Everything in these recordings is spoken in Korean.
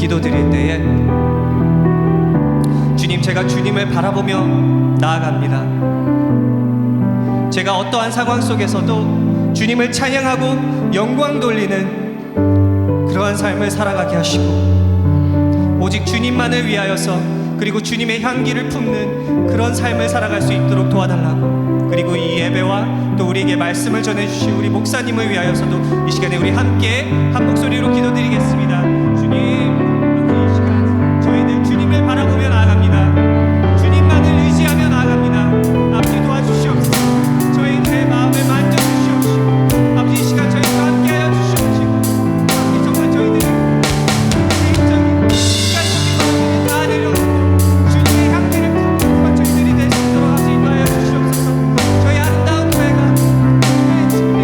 기도드릴 때에 주님, 제가 주님을 바라보며 나아갑니다. 제가 어떠한 상황 속에서도 주님을 찬양하고 영광 돌리는 그러한 삶을 살아가게 하시고 오직 주님만을 위하여서 그리고 주님의 향기를 품는 그런 삶을 살아갈 수 있도록 도와달라고, 그리고 이 예배와 또 우리에게 말씀을 전해주신 우리 목사님을 위하여서도 이 시간에 우리 함께 한 목소리로 기도드리겠습니다. 주님, 이 시간 저희들 주님을 바라보며 나아갑니다. 주님만을 의지하며 나아갑니다. 아버지 도와주시옵소서. 저희들의 마음을 만져주시옵시고 아버지 이 시간 저희들과 함께하여 주시옵시고 아버지 정말 저희들이 개인적인 인간적인 것들을 다 내려놓고 주님의 향기를 품는 저희들이 될 수 있도록 아버지 인도하여 주시옵소서. 저희 아름다운 교회가 주님의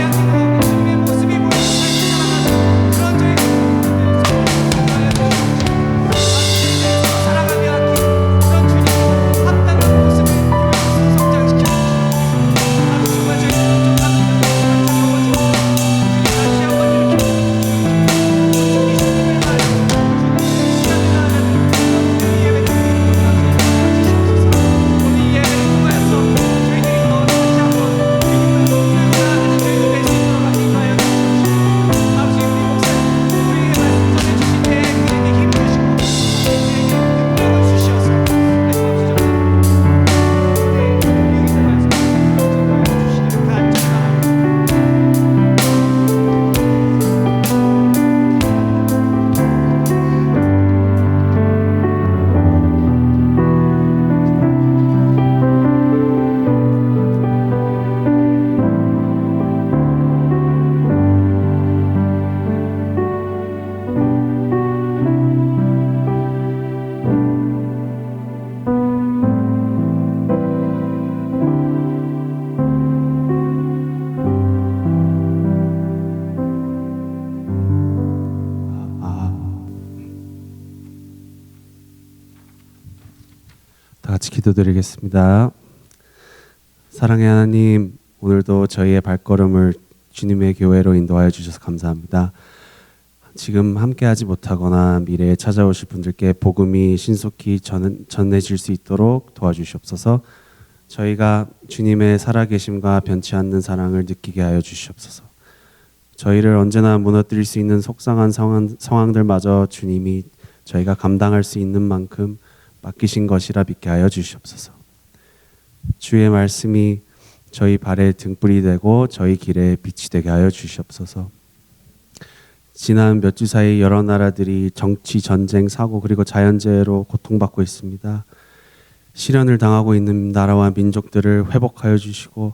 향기 가운데 주님의 모습이 보이는 삶을 살아가는 그런 저희들 인도하여 주시옵소서. 살아가며 그런 주님 합당한 모습을 보여주셔서 성장시켜 주시옵소서. 아버지 정말 저희들 부족합니다. 다시 한번 이렇게 주님 주님을 바라보고 주님의 시간을 나아가는 우리 예배 드리는 주시옵소서. 우리 예배를 통하여서 저희들이 더 다시 한번 주님을 나아가는 저희들 될 수 있도록 하나님 인도하여 주시옵소서. 아버지 우리 목사님 우리에게 말씀 전해주실 때 그에게 힘 주시고 그에게 능력을 주시어서 하나님 아버지 정말 여기서 말씀 주시기를 간절합니다. 다 같이 기도드리겠습니다. 사랑의 하나님, 오늘도 저희의 발걸음을 주님의 교회로 인도하여 주셔서 감사합니다. 지금 함께하지 못하거나 미래에 찾아오실 분들께 복음이 신속히 전해질 수 있도록 도와주시옵소서. 저희가 주님의 살아계심과 변치 않는 사랑을 느끼게 하여 주시옵소서. 저희를 언제나 무너뜨릴 수 있는 속상한 상황들마저 주님이 저희가 감당할 수 있는 만큼 맡기신 것이라 믿게 하여 주시옵소서. 주의 말씀이 저희 발에 등불이 되고 저희 길에 빛이 되게 하여 주시옵소서. 지난 몇 주 사이 여러 나라들이 정치, 전쟁, 사고 그리고 자연재해로 고통받고 있습니다. 시련을 당하고 있는 나라와 민족들을 회복하여 주시고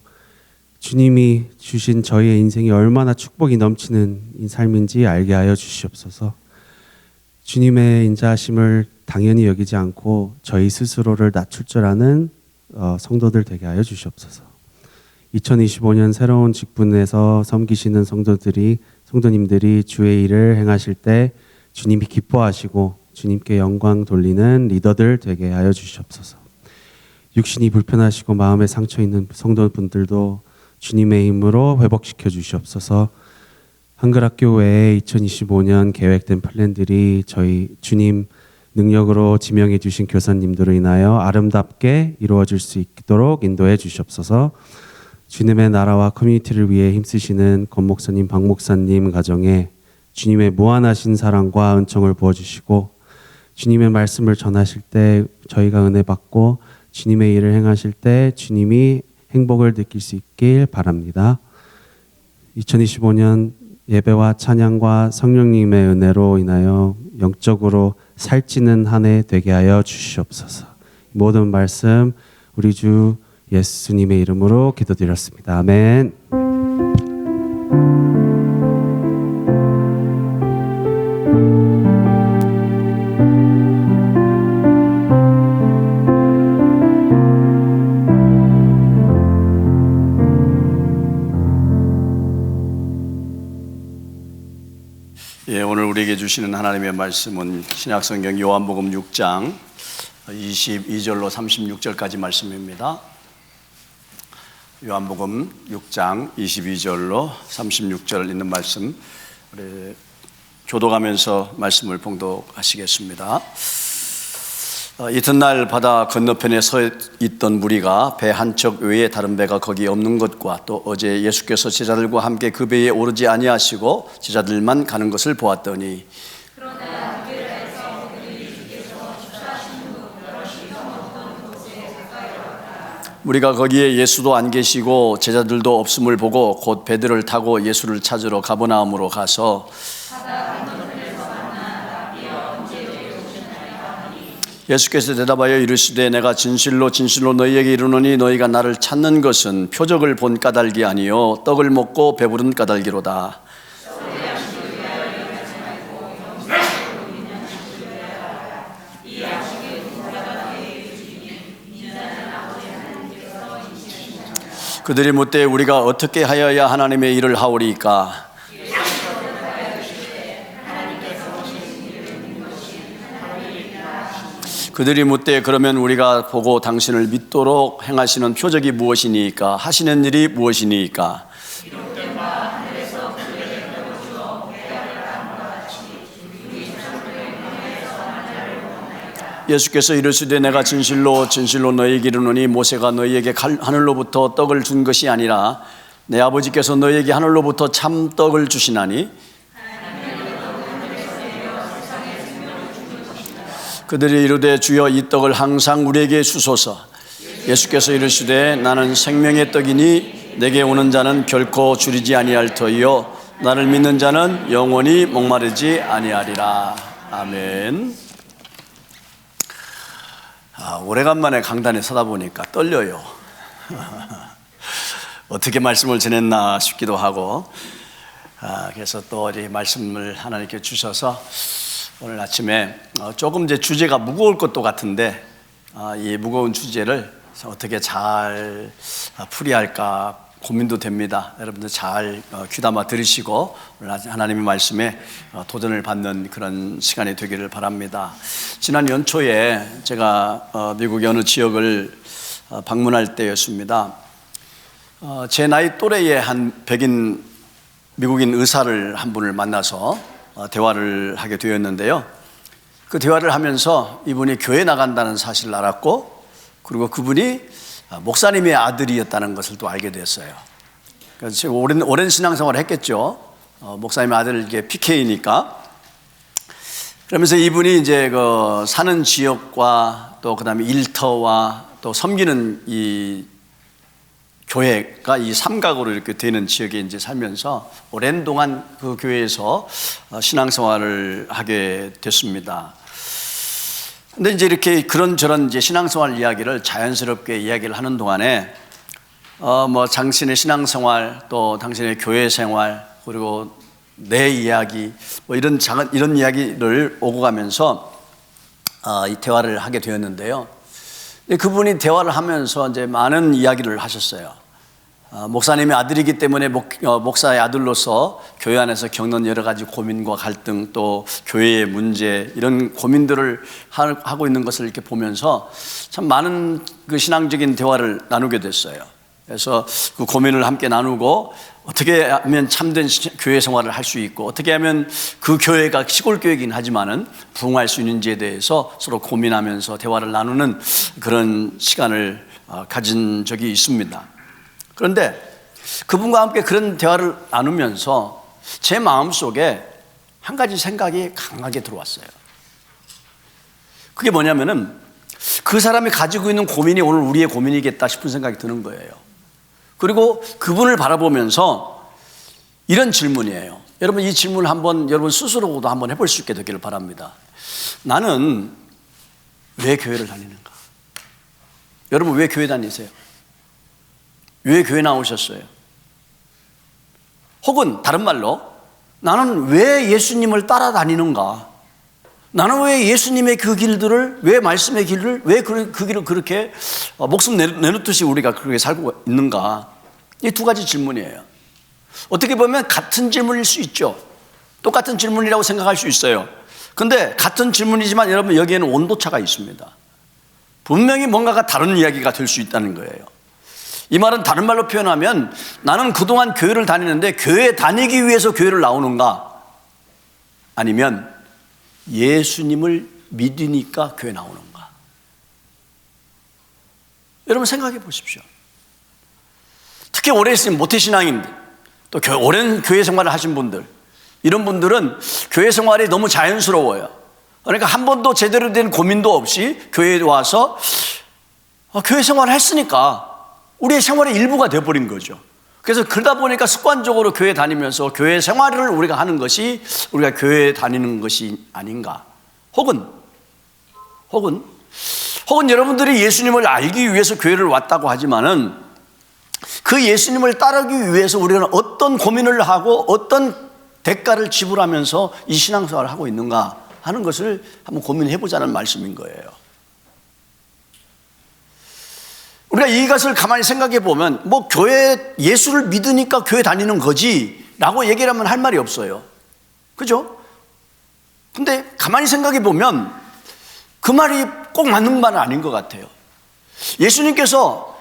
주님이 주신 저희의 인생이 얼마나 축복이 넘치는 삶인지 알게 하여 주시옵소서. 주님의 인자하심을 당연히 여기지 않고 저희 스스로를 낮출 줄 아는 성도들 되게 하여 주시옵소서. 2025년 새로운 직분에서 섬기시는 성도님들이 주의 일을 행하실 때 주님이 기뻐하시고 주님께 영광 돌리는 리더들 되게 하여 주시옵소서. 육신이 불편하시고 마음에 상처 있는 성도분들도 주님의 힘으로 회복시켜 주시옵소서. 한글학교 외에 2025년 계획된 플랜들이 저희 주님 능력으로 지명해 주신 교사님들로 인하여 아름답게 이루어질 수 있도록 인도해 주시옵소서. 주님의 나라와 커뮤니티를 위해 힘쓰시는 권 목사님, 박 목사님 가정에 주님의 무한하신 사랑과 은총을 부어주시고 주님의 말씀을 전하실 때 저희가 은혜 받고 주님의 일을 행하실 때 주님이 행복을 느낄 수 있길 바랍니다. 2025년 예배와 찬양과 성령님의 은혜로 인하여 영적으로 살찌는 한 해 되게 하여 주시옵소서. 모든 말씀 우리 주 예수님의 이름으로 기도드렸습니다. 아멘. 오늘 우리에게 주시는 하나님의 말씀은 신약성경 요한복음 6장 22절로 36절까지 말씀입니다. 요한복음 6장 22절로 36절 있는 말씀 우리 교독하면서 말씀을 봉독하시겠습니다. 이튿날 바다 건너편에 서 있던 무리가 배 한 척 외에 다른 배가 거기 없는 것과 또 어제 예수께서 제자들과 함께 그 배에 오르지 아니하시고 제자들만 가는 것을 보았더니 우리가 거기에 예수도 안 계시고 제자들도 없음을 보고 곧 배들을 타고 예수를 찾으러 가버나움으로 가서 예수께서 대답하여 이르시되 내가 진실로 진실로 너희에게 이르노니 너희가 나를 찾는 것은 표적을 본 까닭이 아니요 떡을 먹고 배부른 까닭이로다. 그들이 묻되 우리가 어떻게 하여야 하나님의 일을 하오리이까? 그들이 묻되 그러면 우리가 보고 당신을 믿도록 행하시는 표적이 무엇이니까? 하시는 일이 무엇이니까? 예수께서 이르시되 내가 진실로 진실로 너희에게 이르노니 모세가 너희에게 하늘로부터 떡을 준 것이 아니라 내 아버지께서 너희에게 하늘로부터 참 떡을 주시나니 그들이 이르되 주여 이 떡을 항상 우리에게 주소서. 예수께서 이르시되 나는 생명의 떡이니 내게 오는 자는 결코 줄이지 아니할 터이요 나를 믿는 자는 영원히 목마르지 아니하리라. 아멘. 오래간만에 강단에 서다 보니까 떨려요. 어떻게 말씀을 전했나 싶기도 하고 그래서 또 이 말씀을 하나님께 주셔서 오늘 아침에 조금 이제 주제가 무거울 것도 같은데 이 무거운 주제를 어떻게 잘 풀이할까 고민도 됩니다. 여러분들 잘 귀담아 들으시고 오늘 하나님의 말씀에 도전을 받는 그런 시간이 되기를 바랍니다. 지난 연초에 제가 미국의 어느 지역을 방문할 때였습니다. 제 나이 또래의 한 백인 미국인 의사를 한 분을 만나서 대화를 하게 되었는데요. 그 대화를 하면서 이분이 교회 나간다는 사실을 알았고 그리고 그분이 목사님의 아들이었다는 것을 또 알게 됐어요. 그래서 오랜 신앙생활을 했겠죠. 목사님의 아들 이게 PK니까. 그러면서 이분이 이제 그 사는 지역과 또 그다음에 일터와 또 섬기는 이 교회가 이 삼각으로 이렇게 되는 지역에 이제 살면서 오랜 동안 그 교회에서 신앙생활을 하게 됐습니다. 근데 이제 이렇게 그런저런 이제 신앙생활 이야기를 자연스럽게 이야기를 하는 동안에 뭐 당신의 신앙생활 또 당신의 교회 생활 그리고 내 이야기 뭐 이런 이야기를 오고 가면서 이 대화를 하게 되었는데요. 그분이 대화를 하면서 이제 많은 이야기를 하셨어요. 목사님의 아들이기 때문에 목사의 아들로서 교회 안에서 겪는 여러 가지 고민과 갈등 또 교회의 문제 이런 고민들을 하고 있는 것을 이렇게 보면서 참 많은 그 신앙적인 대화를 나누게 됐어요. 그래서 그 고민을 함께 나누고 어떻게 하면 참된 교회 생활을 할 수 있고 어떻게 하면 그 교회가 시골 교회이긴 하지만은 부흥할 수 있는지에 대해서 서로 고민하면서 대화를 나누는 그런 시간을 가진 적이 있습니다. 그런데 그분과 함께 그런 대화를 나누면서 제 마음속에 한 가지 생각이 강하게 들어왔어요. 그게 뭐냐면은 그 사람이 가지고 있는 고민이 오늘 우리의 고민이겠다 싶은 생각이 드는 거예요. 그리고 그분을 바라보면서 이런 질문이에요. 여러분 이 질문을 한번 여러분 스스로도 한번 해볼 수 있게 되기를 바랍니다. 나는 왜 교회를 다니는가? 여러분 왜 교회 다니세요? 왜 교회 나오셨어요? 혹은 다른 말로 나는 왜 예수님을 따라다니는가? 나는 왜 예수님의 그 길들을 왜 말씀의 길을 왜 그 길을 그렇게 목숨 내놓듯이 우리가 그렇게 살고 있는가? 이 두 가지 질문이에요. 어떻게 보면 같은 질문일 수 있죠. 똑같은 질문이라고 생각할 수 있어요. 근데 같은 질문이지만 여러분 여기에는 온도차가 있습니다. 분명히 뭔가가 다른 이야기가 될 수 있다는 거예요. 이 말은 다른 말로 표현하면 나는 그동안 교회를 다니는데 교회에 다니기 위해서 교회를 나오는가? 아니면 예수님을 믿으니까 교회 나오는가? 여러분 생각해 보십시오. 특히 오래 있으면 모태신앙인들, 또 오랜 교회 생활을 하신 분들, 이런 분들은 교회 생활이 너무 자연스러워요. 그러니까 한 번도 제대로 된 고민도 없이 교회에 와서 교회 생활을 했으니까 우리의 생활의 일부가 되어버린 거죠. 그래서 그러다 보니까 습관적으로 교회 다니면서 교회 생활을 우리가 하는 것이 우리가 교회에 다니는 것이 아닌가. 혹은 여러분들이 예수님을 알기 위해서 교회를 왔다고 하지만은 그 예수님을 따르기 위해서 우리는 어떤 고민을 하고 어떤 대가를 지불하면서 이 신앙생활을 하고 있는가 하는 것을 한번 고민해 보자는 말씀인 거예요. 우리가 이것을 가만히 생각해 보면 뭐 교회 예수를 믿으니까 교회 다니는 거지 라고 얘기를 하면 할 말이 없어요. 그죠? 근데 가만히 생각해 보면 그 말이 꼭 맞는 말은 아닌 것 같아요. 예수님께서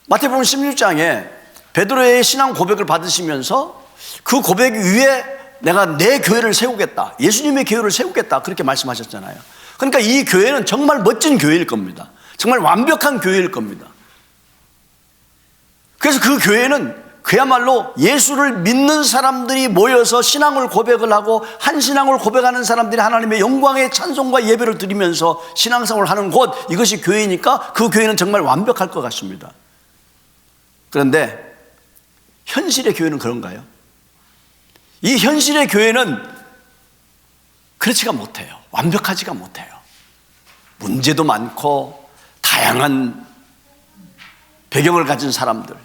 마태복음 16장에 베드로의 신앙 고백을 받으시면서 그 고백 위에 내가 내 교회를 세우겠다, 예수님의 교회를 세우겠다, 그렇게 말씀하셨잖아요. 그러니까 이 교회는 정말 멋진 교회일 겁니다. 정말 완벽한 교회일 겁니다. 그래서 그 교회는 그야말로 예수를 믿는 사람들이 모여서 신앙을 고백을 하고 한 신앙을 고백하는 사람들이 하나님의 영광의 찬송과 예배를 드리면서 신앙생활을 하는 곳, 이것이 교회니까 그 교회는 정말 완벽할 것 같습니다. 그런데 현실의 교회는 그런가요? 이 현실의 교회는 그렇지가 못해요. 완벽하지가 못해요. 문제도 많고 다양한 배경을 가진 사람들,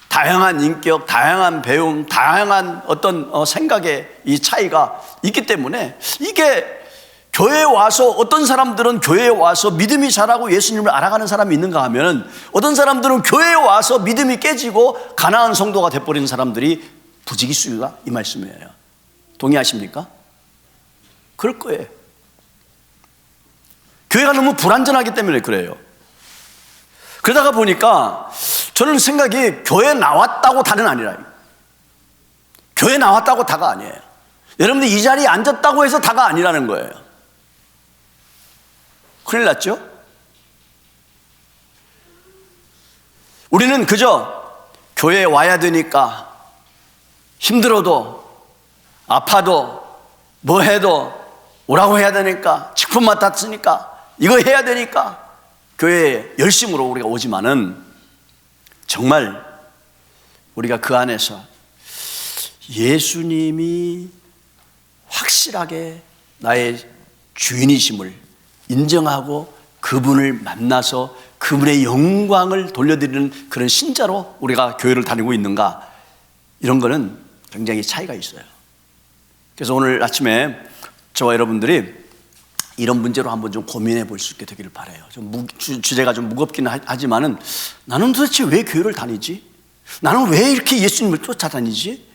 다양한 인격, 다양한 배움, 다양한 어떤 생각의 이 차이가 있기 때문에 이게 교회에 와서 어떤 사람들은 교회에 와서 믿음이 자라고 예수님을 알아가는 사람이 있는가 하면 어떤 사람들은 교회에 와서 믿음이 깨지고 가난한 성도가 돼버리는 사람들이 부지기수가 이 말씀이에요. 동의하십니까? 그럴 거예요. 교회가 너무 불완전하기 때문에 그래요. 그러다가 보니까 저는 생각이 교회 나왔다고 다는 아니라요. 교회 나왔다고 다가 아니에요. 여러분들 이 자리에 앉았다고 해서 다가 아니라는 거예요. 큰일 났죠? 우리는 그저 교회에 와야 되니까 힘들어도 아파도 뭐 해도 오라고 해야 되니까 직분 맡았으니까 이거 해야 되니까 교회에 열심으로 우리가 오지만은 정말 우리가 그 안에서 예수님이 확실하게 나의 주인이심을 인정하고 그분을 만나서 그분의 영광을 돌려드리는 그런 신자로 우리가 교회를 다니고 있는가, 이런 거는 굉장히 차이가 있어요. 그래서 오늘 아침에 저와 여러분들이 이런 문제로 한번 좀 고민해 볼 수 있게 되기를 바라요. 주제가 좀 무겁긴 하지만은 나는 도대체 왜 교회를 다니지? 나는 왜 이렇게 예수님을 쫓아다니지?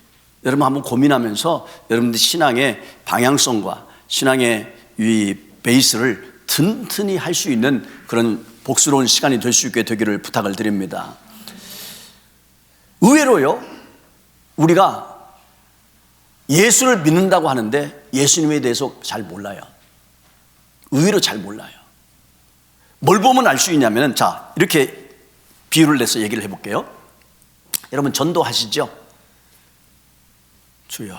여러분 한번 고민하면서 여러분들 신앙의 방향성과 신앙의 이 베이스를 튼튼히 할 수 있는 그런 복스러운 시간이 될 수 있게 되기를 부탁을 드립니다. 의외로요, 우리가 예수를 믿는다고 하는데 예수님에 대해서 잘 몰라요. 의외로 잘 몰라요. 뭘 보면 알 수 있냐면, 자, 이렇게 비유를 내서 얘기를 해볼게요. 여러분 전도하시죠? 주여.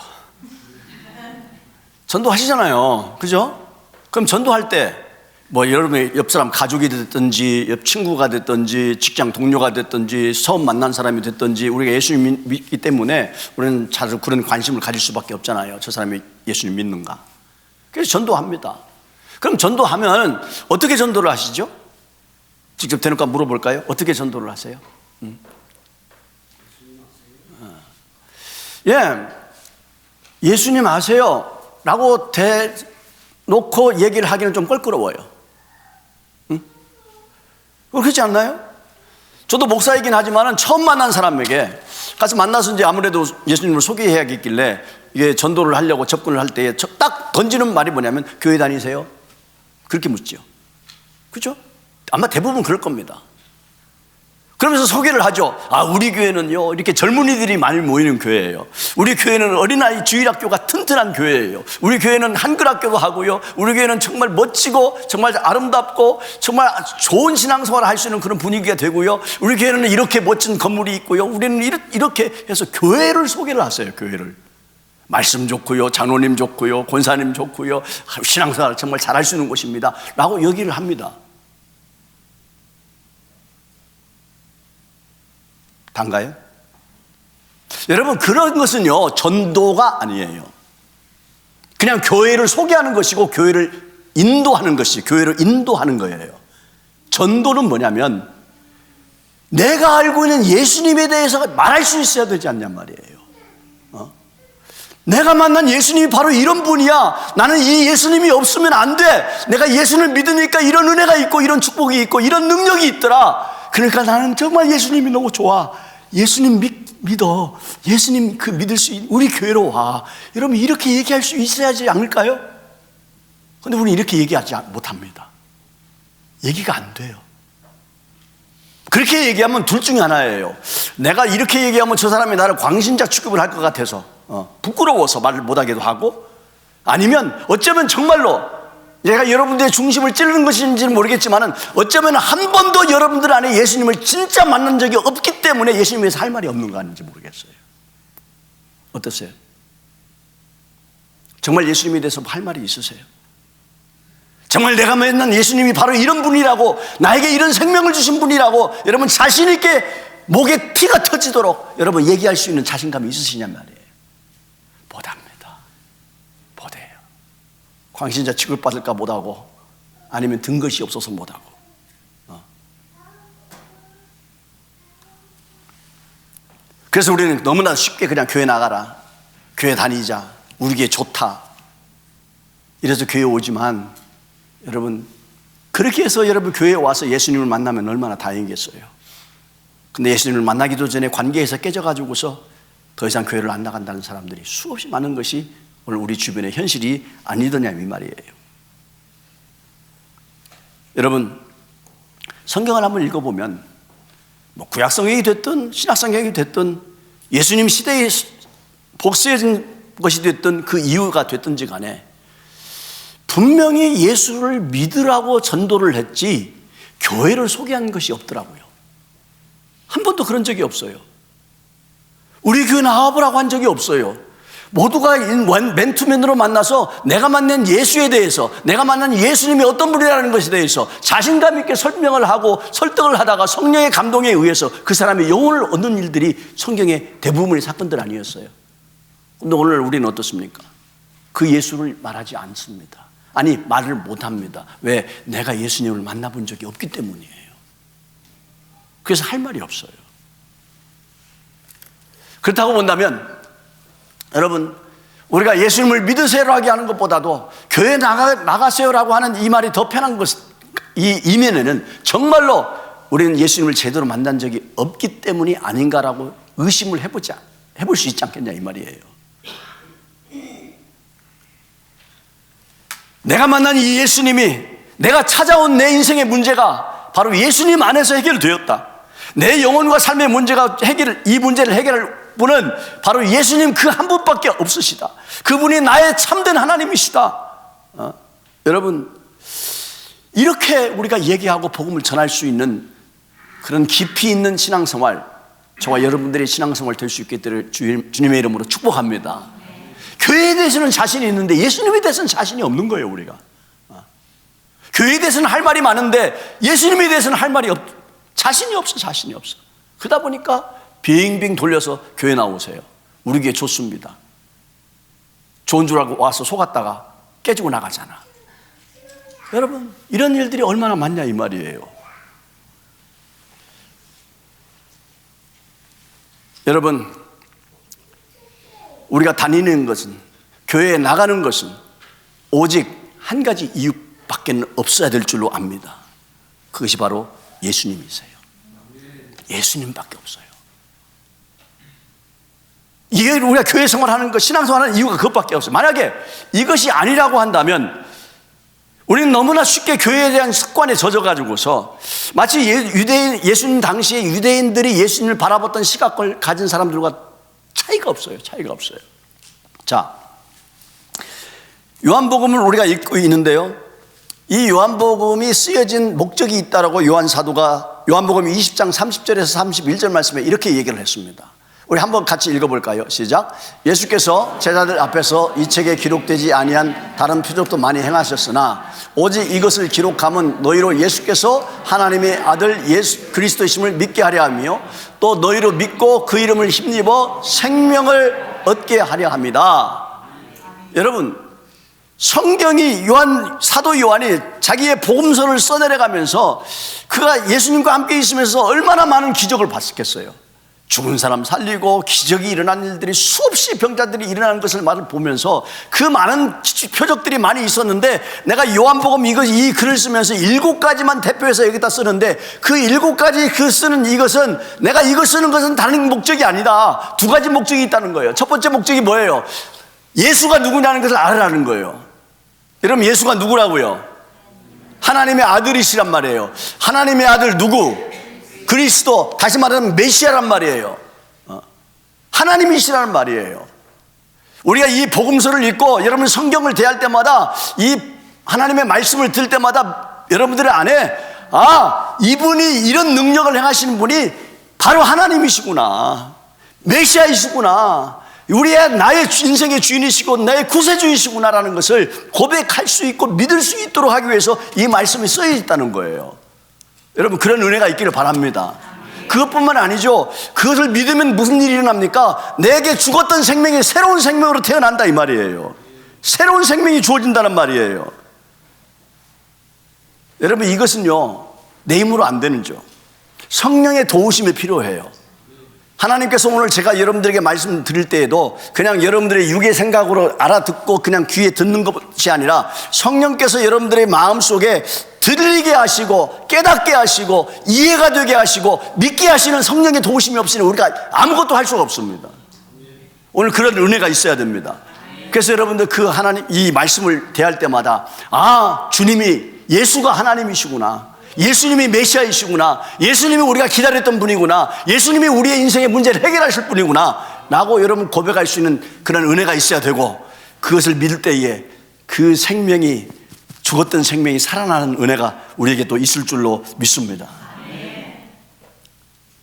전도하시잖아요. 그죠? 그럼 전도할 때 뭐 여러분의 옆 사람 가족이 됐든지 옆 친구가 됐든지 직장 동료가 됐든지 처음 만난 사람이 됐든지 우리가 예수님 믿기 때문에 우리는 자주 그런 관심을 가질 수밖에 없잖아요. 저 사람이 예수님 믿는가. 그래서 전도합니다. 그럼 전도하면 어떻게 전도를 하시죠? 직접 대놓고 물어볼까요? 어떻게 전도를 하세요? 예, 예수님 아세요? 라고 대놓고 얘기를 하기는 좀 껄끄러워요. 그렇지 않나요? 저도 목사이긴 하지만 처음 만난 사람에게 가서 만나서 이제 아무래도 예수님을 소개해야겠길래 이게 전도를 하려고 접근을 할 때에 딱 던지는 말이 뭐냐면, 교회 다니세요? 그렇게 묻죠. 그죠? 아마 대부분 그럴 겁니다. 그러면서 소개를 하죠. 우리 교회는요, 이렇게 젊은이들이 많이 모이는 교회예요. 우리 교회는 어린아이 주일학교가 튼튼한 교회예요. 우리 교회는 한글학교도 하고요. 우리 교회는 정말 멋지고 정말 아름답고 정말 좋은 신앙생활을 할 수 있는 그런 분위기가 되고요. 우리 교회는 이렇게 멋진 건물이 있고요. 우리는 이렇게 해서 교회를 소개를 하세요. 교회를. 말씀 좋고요, 장로님 좋고요, 권사님 좋고요, 신앙생활 정말 잘할 수 있는 곳입니다 라고 얘기를 합니다. 단가요? 여러분, 그런 것은요 전도가 아니에요. 그냥 교회를 소개하는 것이고 교회를 인도하는 것이, 교회를 인도하는 거예요. 전도는 뭐냐면 내가 알고 있는 예수님에 대해서 말할 수 있어야 되지 않냔 말이에요. 내가 만난 예수님이 바로 이런 분이야. 나는 이 예수님이 없으면 안 돼. 내가 예수님을 믿으니까 이런 은혜가 있고 이런 축복이 있고 이런 능력이 있더라. 그러니까 나는 정말 예수님이 너무 좋아. 예수님 믿어. 예수님 믿을 수 있는 우리 교회로 와. 여러분, 이렇게 얘기할 수 있어야지 않을까요? 근데 우리는 이렇게 얘기하지 못합니다. 얘기가 안 돼요. 그렇게 얘기하면 둘 중에 하나예요. 내가 이렇게 얘기하면 저 사람이 나를 광신자 취급을 할 것 같아서 부끄러워서 말을 못하기도 하고, 아니면 어쩌면 정말로 내가 여러분들의 중심을 찌르는 것인지는 모르겠지만 어쩌면 한 번도 여러분들 안에 예수님을 진짜 만난 적이 없기 때문에 예수님에 대해서 할 말이 없는 거 아닌지 모르겠어요. 어떠세요? 정말 예수님에 대해서 할 말이 있으세요? 정말 내가 만난 예수님이 바로 이런 분이라고, 나에게 이런 생명을 주신 분이라고 여러분 자신 있게 목에 피가 터지도록 여러분 얘기할 수 있는 자신감이 있으시냔 말이에요. 못합니다. 못해요. 광신자 취급받을까 못하고, 아니면 든 것이 없어서 못하고. 그래서 우리는 너무나 쉽게 그냥 교회 나가라, 교회 다니자, 우리 교회 좋다, 이래서 교회 오지만, 여러분 그렇게 해서 여러분 교회에 와서 예수님을 만나면 얼마나 다행이겠어요. 근데 예수님을 만나기도 전에 관계에서 깨져가지고서 더 이상 교회를 안 나간다는 사람들이 수없이 많은 것이 오늘 우리 주변의 현실이 아니더냐 이 말이에요. 여러분, 성경을 한번 읽어보면 구약 성경이 됐든 신약 성경이 됐든 예수님 시대에 복수해진 것이 됐든 그 이유가 됐든지 간에 분명히 예수를 믿으라고 전도를 했지 교회를 소개한 것이 없더라고요. 한 번도 그런 적이 없어요. 우리 교회 나와보라고 한 적이 없어요. 모두가 맨투맨으로 만나서 내가 만난 예수에 대해서, 내가 만난 예수님이 어떤 분이라는 것에 대해서 자신감 있게 설명을 하고 설득을 하다가 성령의 감동에 의해서 그 사람의 영혼을 얻는 일들이 성경의 대부분의 사건들 아니었어요. 근데 오늘 우리는 어떻습니까? 그 예수를 말하지 않습니다. 아니, 말을 못합니다. 왜? 내가 예수님을 만나본 적이 없기 때문이에요. 그래서 할 말이 없어요. 그렇다고 본다면 여러분, 우리가 예수님을 믿으세요라고 하는 것보다도 교회 나가세요라고 하는 이 말이 더 편한 것, 이 이면에는 정말로 우리는 예수님을 제대로 만난 적이 없기 때문이 아닌가라고 의심을 해볼 수 있지 않겠냐 이 말이에요. 내가 만난 이 예수님이, 내가 찾아온 내 인생의 문제가 바로 예수님 안에서 해결되었다. 내 영혼과 삶의 문제가 이 문제를 해결할 분은 바로 예수님 그 한 분밖에 없으시다. 그분이 나의 참된 하나님이시다. 여러분, 이렇게 우리가 얘기하고 복음을 전할 수 있는 그런 깊이 있는 신앙생활, 저와 여러분들의 신앙생활 될 수 있게 될 주님의 이름으로 축복합니다. 교회에 대해서는 자신이 있는데 예수님에 대해서는 자신이 없는 거예요. 우리가 교회에 대해서는 할 말이 많은데 예수님에 대해서는 할 말이 자신이 없어. 그러다 보니까 빙빙 돌려서 교회 나오세요. 우리 교회 좋습니다. 좋은 줄 알고 와서 속았다가 깨지고 나가잖아. 여러분, 이런 일들이 얼마나 많냐 이 말이에요. 여러분, 우리가 다니는 것은, 교회에 나가는 것은 오직 한 가지 이유밖에 없어야 될 줄로 압니다. 그것이 바로 예수님이세요. 예수님밖에 없어요. 이게 우리가 교회 생활하는 것, 신앙생활하는 이유가 그것밖에 없어요. 만약에 이것이 아니라고 한다면 우리는 너무나 쉽게 교회에 대한 습관에 젖어가지고서 마치 예수님 당시에 유대인들이 예수님을 바라봤던 시각을 가진 사람들과 차이가 없어요. 자, 요한복음을 우리가 읽고 있는데요, 이 요한복음이 쓰여진 목적이 있다라고 요한 사도가 요한복음 20장 30절에서 31절 말씀에 이렇게 얘기를 했습니다. 우리 한번 같이 읽어볼까요? 시작. 예수께서 제자들 앞에서 이 책에 기록되지 아니한 다른 표적도 많이 행하셨으나 오직 이것을 기록함은 너희로 예수께서 하나님의 아들 예수 그리스도이심을 믿게 하려 하며 또 너희로 믿고 그 이름을 힘입어 생명을 얻게 하려 합니다. 여러분, 성경이 사도 요한이 자기의 복음서를 써내려가면서 그가 예수님과 함께 있으면서 얼마나 많은 기적을 봤겠어요. 죽은 사람 살리고 기적이 일어난 일들이 수없이 병자들이 일어나는 것을 보면서 그 많은 표적들이 많이 있었는데, 내가 요한복음 이 글을 쓰면서 7가지만 대표해서 여기다 쓰는데, 그 7가지 그 쓰는 이것은, 내가 이거 쓰는 것은 다른 목적이 아니다. 2가지 목적이 있다는 거예요. 첫 번째 목적이 뭐예요? 예수가 누구냐는 것을 알아라는 거예요. 여러분, 예수가 누구라고요? 하나님의 아들이시란 말이에요. 하나님의 아들 누구? 그리스도, 다시 말하면 메시아란 말이에요. 하나님이시라는 말이에요. 우리가 이 복음서를 읽고 여러분 성경을 대할 때마다, 이 하나님의 말씀을 들을 때마다 여러분들의 안에, 이분이 이런 능력을 행하시는 분이 바로 하나님이시구나, 메시아이시구나, 나의 인생의 주인이시고 나의 구세주이시구나라는 것을 고백할 수 있고 믿을 수 있도록 하기 위해서 이 말씀이 쓰여 있다는 거예요. 여러분, 그런 은혜가 있기를 바랍니다. 그것뿐만 아니죠. 그것을 믿으면 무슨 일이 일어납니까? 내게 죽었던 생명이 새로운 생명으로 태어난다 이 말이에요. 새로운 생명이 주어진다는 말이에요. 여러분, 이것은요 내 힘으로 안 되는 죠. 성령의 도우심이 필요해요. 하나님께서 오늘 제가 여러분들에게 말씀 드릴 때에도 그냥 여러분들의 육의 생각으로 알아듣고 그냥 귀에 듣는 것이 아니라, 성령께서 여러분들의 마음속에 들리게 하시고 깨닫게 하시고 이해가 되게 하시고 믿게 하시는 성령의 도우심이 없으면 우리가 아무것도 할 수가 없습니다. 오늘 그런 은혜가 있어야 됩니다. 그래서 여러분들 하나님 이 말씀을 대할 때마다, 주님이, 예수가 하나님이시구나, 예수님이 메시아이시구나, 예수님이 우리가 기다렸던 분이구나, 예수님이 우리의 인생의 문제를 해결하실 분이구나 라고 여러분 고백할 수 있는 그런 은혜가 있어야 되고, 그것을 믿을 때에 그 생명이, 죽었던 생명이 살아나는 은혜가 우리에게 또 있을 줄로 믿습니다.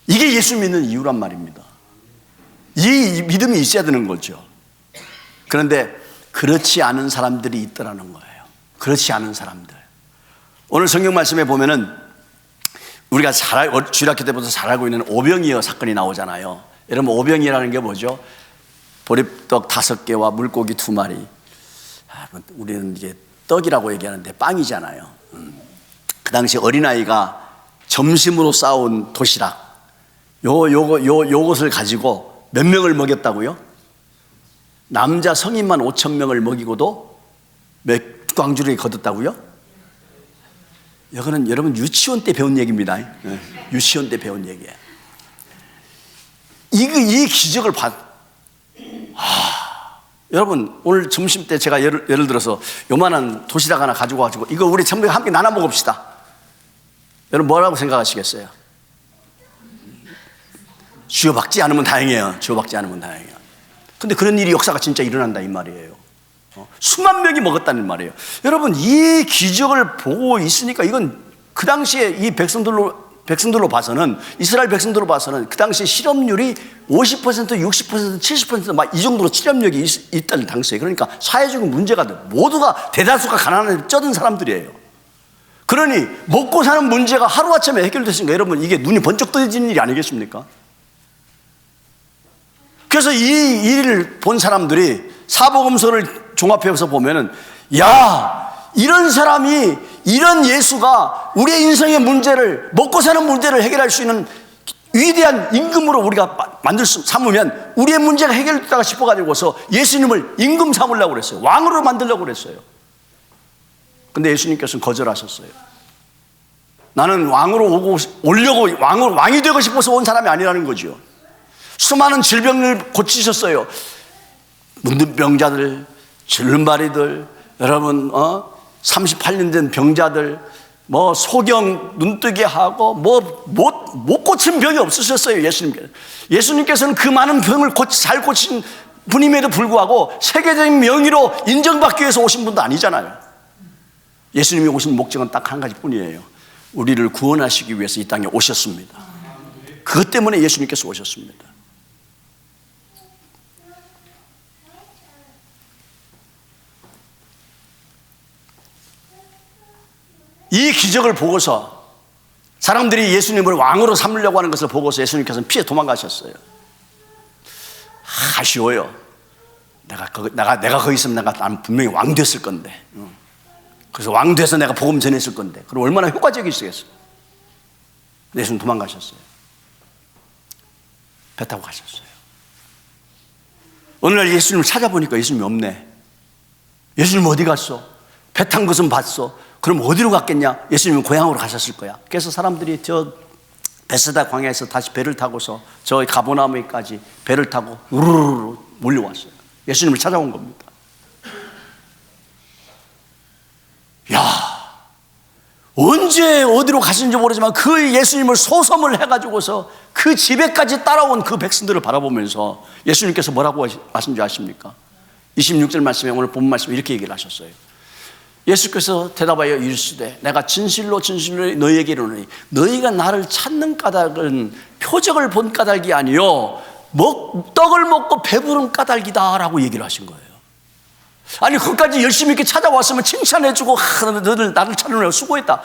이게 예수 믿는 이유란 말입니다. 이 믿음이 있어야 되는 거죠. 그런데 그렇지 않은 사람들이 있더라는 거예요. 그렇지 않은 사람들. 오늘 성경 말씀에 보면은 우리가 주일학교 때부터 잘 알고 있는 오병이어 사건이 나오잖아요. 여러분, 오병이라는 게 뭐죠? 보리떡 5개와 물고기 2마리. 우리는 이제 떡이라고 얘기하는데 빵이잖아요. 그 당시 어린아이가 점심으로 싸온 도시락, 요것을 가지고 몇 명을 먹였다고요? 남자 성인만 5,000명을 먹이고도 몇 광주를 거뒀다고요? 이거는 여러분 유치원 때 배운 얘기입니다. 유치원 때 배운 얘기예요. 이 기적을 여러분, 오늘 점심 때 제가 예를 들어서 요만한 도시락 하나 가지고 와가지고 이거 우리 전부 함께 나눠 먹읍시다. 여러분 뭐라고 생각하시겠어요? 쥐어박지 않으면 다행이에요. 쥐어박지 않으면 다행이에요. 근데 그런 일이 역사가 진짜 일어난다 이 말이에요. 수만 명이 먹었다는 말이에요. 여러분, 이 기적을 보고 있으니까 이건 그 당시에 이 백성들로 봐서는, 이스라엘 백성들로 봐서는 그 당시에 실업률이 50%, 60%, 70% 막 이 정도로 실업률이 있다는 당시에. 그러니까 사회적인 문제가 모두가 대다수가 가난하게 쩌든 사람들이에요. 그러니 먹고 사는 문제가 하루아침에 해결됐으니까 여러분, 이게 눈이 번쩍 떠지는 일이 아니겠습니까? 그래서 이 일을 본 사람들이 사복음서를 종합해서 보면은, 이런 사람이, 이런 예수가 우리의 인생의 문제를, 먹고 사는 문제를 해결할 수 있는 위대한 임금으로 우리가 삼으면 우리의 문제가 해결됐다가 싶어가지고서 예수님을 임금 삼으려고 그랬어요. 왕으로 만들려고 그랬어요. 근데 예수님께서는 거절하셨어요. 나는 왕으로 오려고, 왕이 되고 싶어서 온 사람이 아니라는 거죠. 수많은 질병을 고치셨어요. 문둥병자들, 줄름발이들, 여러분, 38년 된 병자들, 뭐 소경 눈뜨게 하고 뭐 못 고친 병이 없으셨어요. 예수님께서는 그 많은 병을 잘 고친 분임에도 불구하고 세계적인 명의로 인정받기 위해서 오신 분도 아니잖아요. 예수님이 오신 목적은 딱 한 가지뿐이에요. 우리를 구원하시기 위해서 이 땅에 오셨습니다. 그것 때문에 예수님께서 오셨습니다. 이 기적을 보고서 사람들이 예수님을 왕으로 삼으려고 하는 것을 보고서 예수님께서는 피해 도망가셨어요. 아쉬워요. 내가 거기 있으면 난 분명히 왕 됐을 건데. 그래서 왕 돼서 내가 복음 전했을 건데. 그럼 얼마나 효과적이시겠어요. 예수님 도망가셨어요. 배 타고 가셨어요. 어느 날 예수님을 찾아보니까 예수님이 없네. 예수님 어디 갔어? 배 탄 것은 봤어. 그럼 어디로 갔겠냐? 예수님은 고향으로 가셨을 거야. 그래서 사람들이 저 베스다 광야에서 다시 배를 타고서 저 가버나움까지 배를 타고 우르르 몰려왔어요. 예수님을 찾아온 겁니다. 야, 언제 어디로 가신지 모르지만 그 예수님을 소섬을 해가지고서 그 집에까지 따라온 그 백성들을 바라보면서 예수님께서 뭐라고 하신 줄 아십니까? 26절 말씀에 오늘 본 말씀에 이렇게 얘기를 하셨어요. 예수께서 대답하여 이르시되 내가 진실로 진실로 너희에게 이르노니 너희가 나를 찾는 까닭은 표적을 본 까닭이 아니요 떡을 먹고 배부른 까닭이다 라고 얘기를 하신 거예요. 아니 거기까지 열심히 이렇게 찾아왔으면 칭찬해주고 너희들 나를 찾으느라 수고했다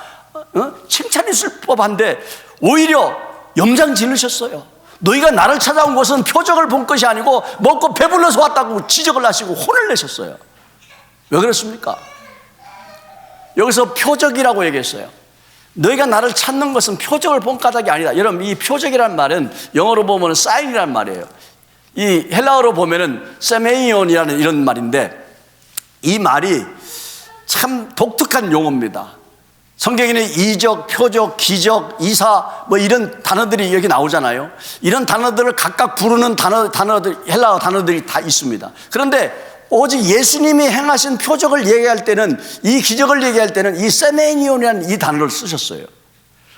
칭찬했을 법한데 오히려 염장 지르셨어요. 너희가 나를 찾아온 것은 표적을 본 것이 아니고 먹고 배불러서 왔다고 지적을 하시고 혼을 내셨어요. 왜 그렇습니까? 여기서 표적이라고 얘기했어요. 너희가 나를 찾는 것은 표적을 본 까닭이 아니다. 여러분 이 표적이라는 말은 영어로 보면 사인이라는 말이에요. 이 헬라어로 보면은 세메이온이라는 이런 말인데 이 말이 참 독특한 용어입니다. 성경에는 이적, 표적, 기적, 이사 뭐 이런 단어들이 여기 나오잖아요. 이런 단어들을 각각 부르는 단어들 헬라어 단어들이 다 있습니다. 그런데 오직 예수님이 행하신 표적을 얘기할 때는 이 기적을 얘기할 때는 이 세메니온이라는 이 단어를 쓰셨어요.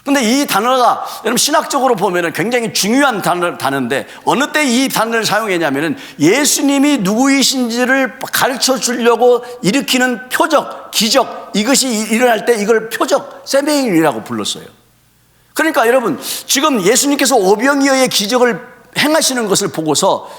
근데 이 단어가 여러분 신학적으로 보면은 굉장히 중요한 단어인데 어느 때 이 단어를 사용했냐면은 예수님이 누구이신지를 가르쳐 주려고 일으키는 표적, 기적 이것이 일어날 때 이걸 표적, 세메니온이라고 불렀어요. 그러니까 여러분 지금 예수님께서 오병이어의 기적을 행하시는 것을 보고서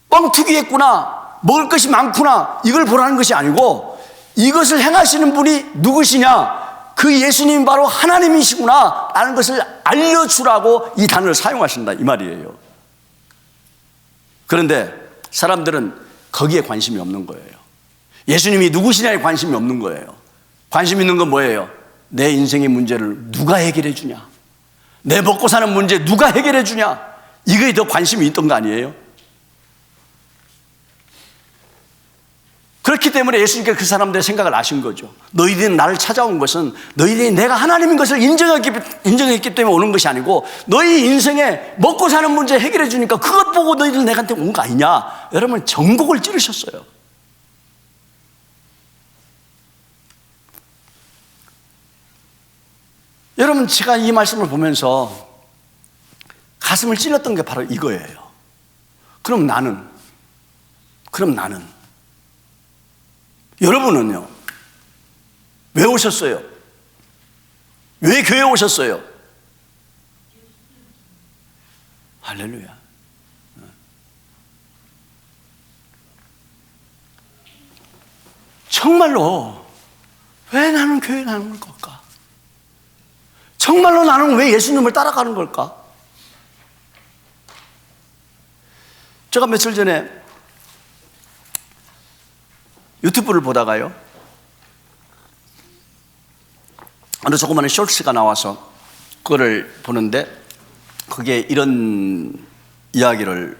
뻥튀기했구나, 먹을 것이 많구나 이걸 보라는 것이 아니고 이것을 행하시는 분이 누구시냐, 그 예수님이 바로 하나님이시구나 라는 것을 알려주라고 이 단어를 사용하신다 이 말이에요. 그런데 사람들은 거기에 관심이 없는 거예요. 예수님이 누구시냐에 관심이 없는 거예요. 관심 있는 건 뭐예요? 내 인생의 문제를 누가 해결해 주냐, 내 먹고 사는 문제 누가 해결해 주냐, 이거에 더 관심이 있던 거 아니에요? 그렇기 때문에 예수님께서 그 사람들의 생각을 아신 거죠. 너희들이 나를 찾아온 것은 너희들이 내가 하나님인 것을 인정했기 때문에 오는 것이 아니고 너희 인생에 먹고 사는 문제 해결해 주니까 그것 보고 너희들 내한테 온 거 아니냐. 여러분 전곡을 찌르셨어요. 여러분 제가 이 말씀을 보면서 가슴을 찔렀던 게 바로 이거예요. 그럼 나는 여러분은요 왜 오셨어요? 왜 교회에 오셨어요? 할렐루야. 정말로 왜 나는 교회에 가는 걸까? 정말로 나는 왜 예수님을 따라가는 걸까? 제가 며칠 전에 유튜브를 보다가요 어느 조그마한 쇼츠가 나와서 그거를 보는데 그게 이런 이야기를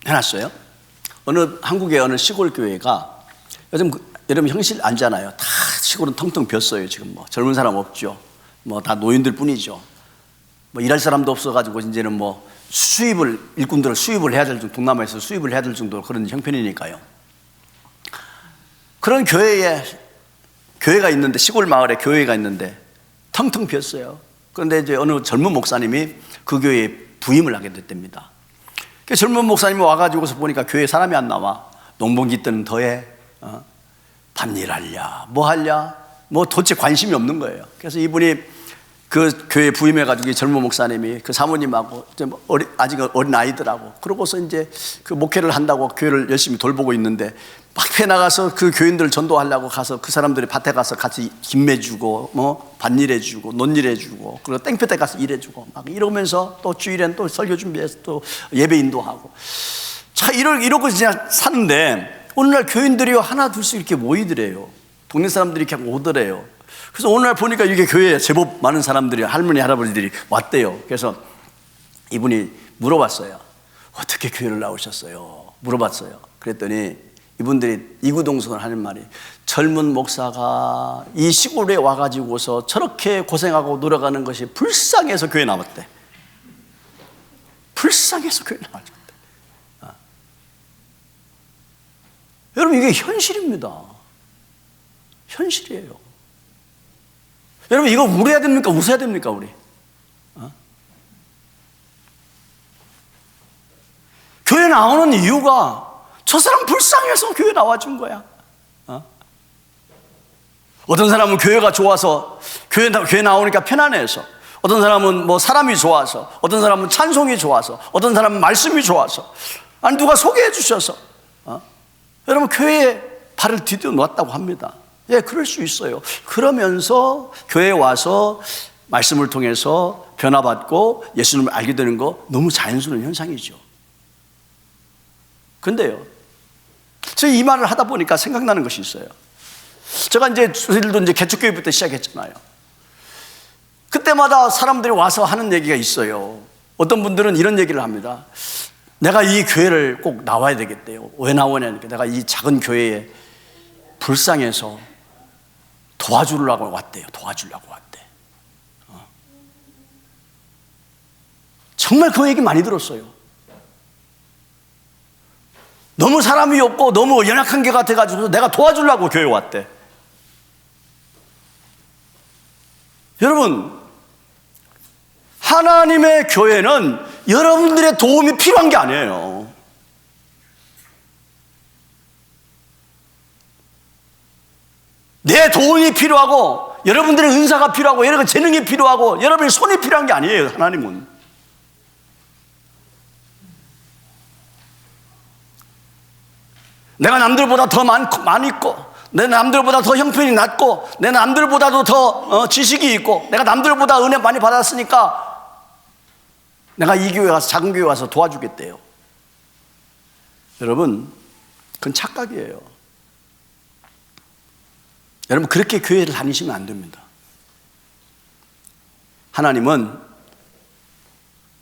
해놨어요. 한국의 어느 시골 교회가 요즘 여러분 형실 알잖아요. 다 시골은 텅텅 비었어요. 지금 뭐 젊은 사람 없죠. 뭐 다 노인들 뿐이죠. 뭐 일할 사람도 없어가지고 이제는 뭐 일꾼들을 수입을 해야 될 정도, 동남아에서 수입을 해야 될 정도로 그런 형편이니까요. 그런 교회가 있는데, 시골 마을에 교회가 있는데 텅텅 비었어요. 그런데 이제 어느 젊은 목사님이 그 교회에 부임을 하게 됐답니다. 그 젊은 목사님이 와가지고서 보니까 교회에 사람이 안 나와. 농번기 때는 더해, 밭일하랴, 뭐 하랴, 뭐 도대체 관심이 없는 거예요. 그래서 이분이 그 교회에 부임해가지고 이 젊은 목사님이 그 사모님하고 아직 어린 아이들하고 그러고서 이제 그 목회를 한다고 교회를 열심히 돌보고 있는데, 밖에 나가서 그 교인들을 전도하려고 가서 그 사람들이 밭에 가서 같이 김매주고 뭐 밭일해주고 논일해주고 그리고 땡볕에 가서 일해주고 막 이러면서 또 주일엔 또 설교 준비해서 또 예배 인도하고, 자 이러고 그냥 사는데 어느 날 교인들이 하나 둘씩 이렇게 모이더래요. 동네 사람들이 이렇게 오더래요. 그래서 어느 날 보니까 이게 교회에 제법 많은 사람들이, 할머니 할아버지들이 왔대요. 그래서 이분이 물어봤어요. 어떻게 교회를 나오셨어요? 물어봤어요. 그랬더니 이분들이 이구동성을 하는 말이, 젊은 목사가 이 시골에 와가지고서 저렇게 고생하고 노력하는 것이 불쌍해서 교회 나왔대. 불쌍해서 교회 나왔대. 여러분, 이게 현실입니다. 현실이에요. 여러분, 이거 울어야 됩니까? 웃어야 됩니까? 우리 교회 나오는 이유가 저 사람 불쌍해서 교회 나와준 거야. 어떤 사람은 교회가 좋아서 교회 나오니까 편안해서, 어떤 사람은 뭐 사람이 좋아서, 어떤 사람은 찬송이 좋아서, 어떤 사람은 말씀이 좋아서, 아니 누가 소개해 주셔서 여러분 교회에 발을 디뎌 놓았다고 합니다. 예, 그럴 수 있어요. 그러면서 교회에 와서 말씀을 통해서 변화받고 예수님을 알게 되는 거 너무 자연스러운 현상이죠. 근데요, 제가 이 말을 하다 보니까 생각나는 것이 있어요. 제가 저희들도 이제 개척교회부터 시작했잖아요. 그때마다 사람들이 와서 하는 얘기가 있어요. 어떤 분들은 이런 얘기를 합니다. 내가 이 교회를 꼭 나와야 되겠대요. 왜 나오냐니까, 내가 이 작은 교회에 불쌍해서 도와주려고 왔대요. 도와주려고 왔대. 정말 그 얘기 많이 들었어요. 너무 사람이 없고 너무 연약한 게 같아가지고 내가 도와주려고 교회 왔대. 여러분, 하나님의 교회는 여러분들의 도움이 필요한 게 아니에요. 내 도움이 필요하고 여러분들의 은사가 필요하고 여러분의 재능이 필요하고 여러분의 손이 필요한 게 아니에요. 하나님은 내가 남들보다 더 많이 있고, 내 남들보다 더 형편이 낮고, 내 남들보다도 더 지식이 있고, 내가 남들보다 은혜 많이 받았으니까 내가 이 교회 가서, 작은 교회 와서 도와주겠대요. 여러분, 그건 착각이에요. 여러분, 그렇게 교회를 다니시면 안 됩니다. 하나님은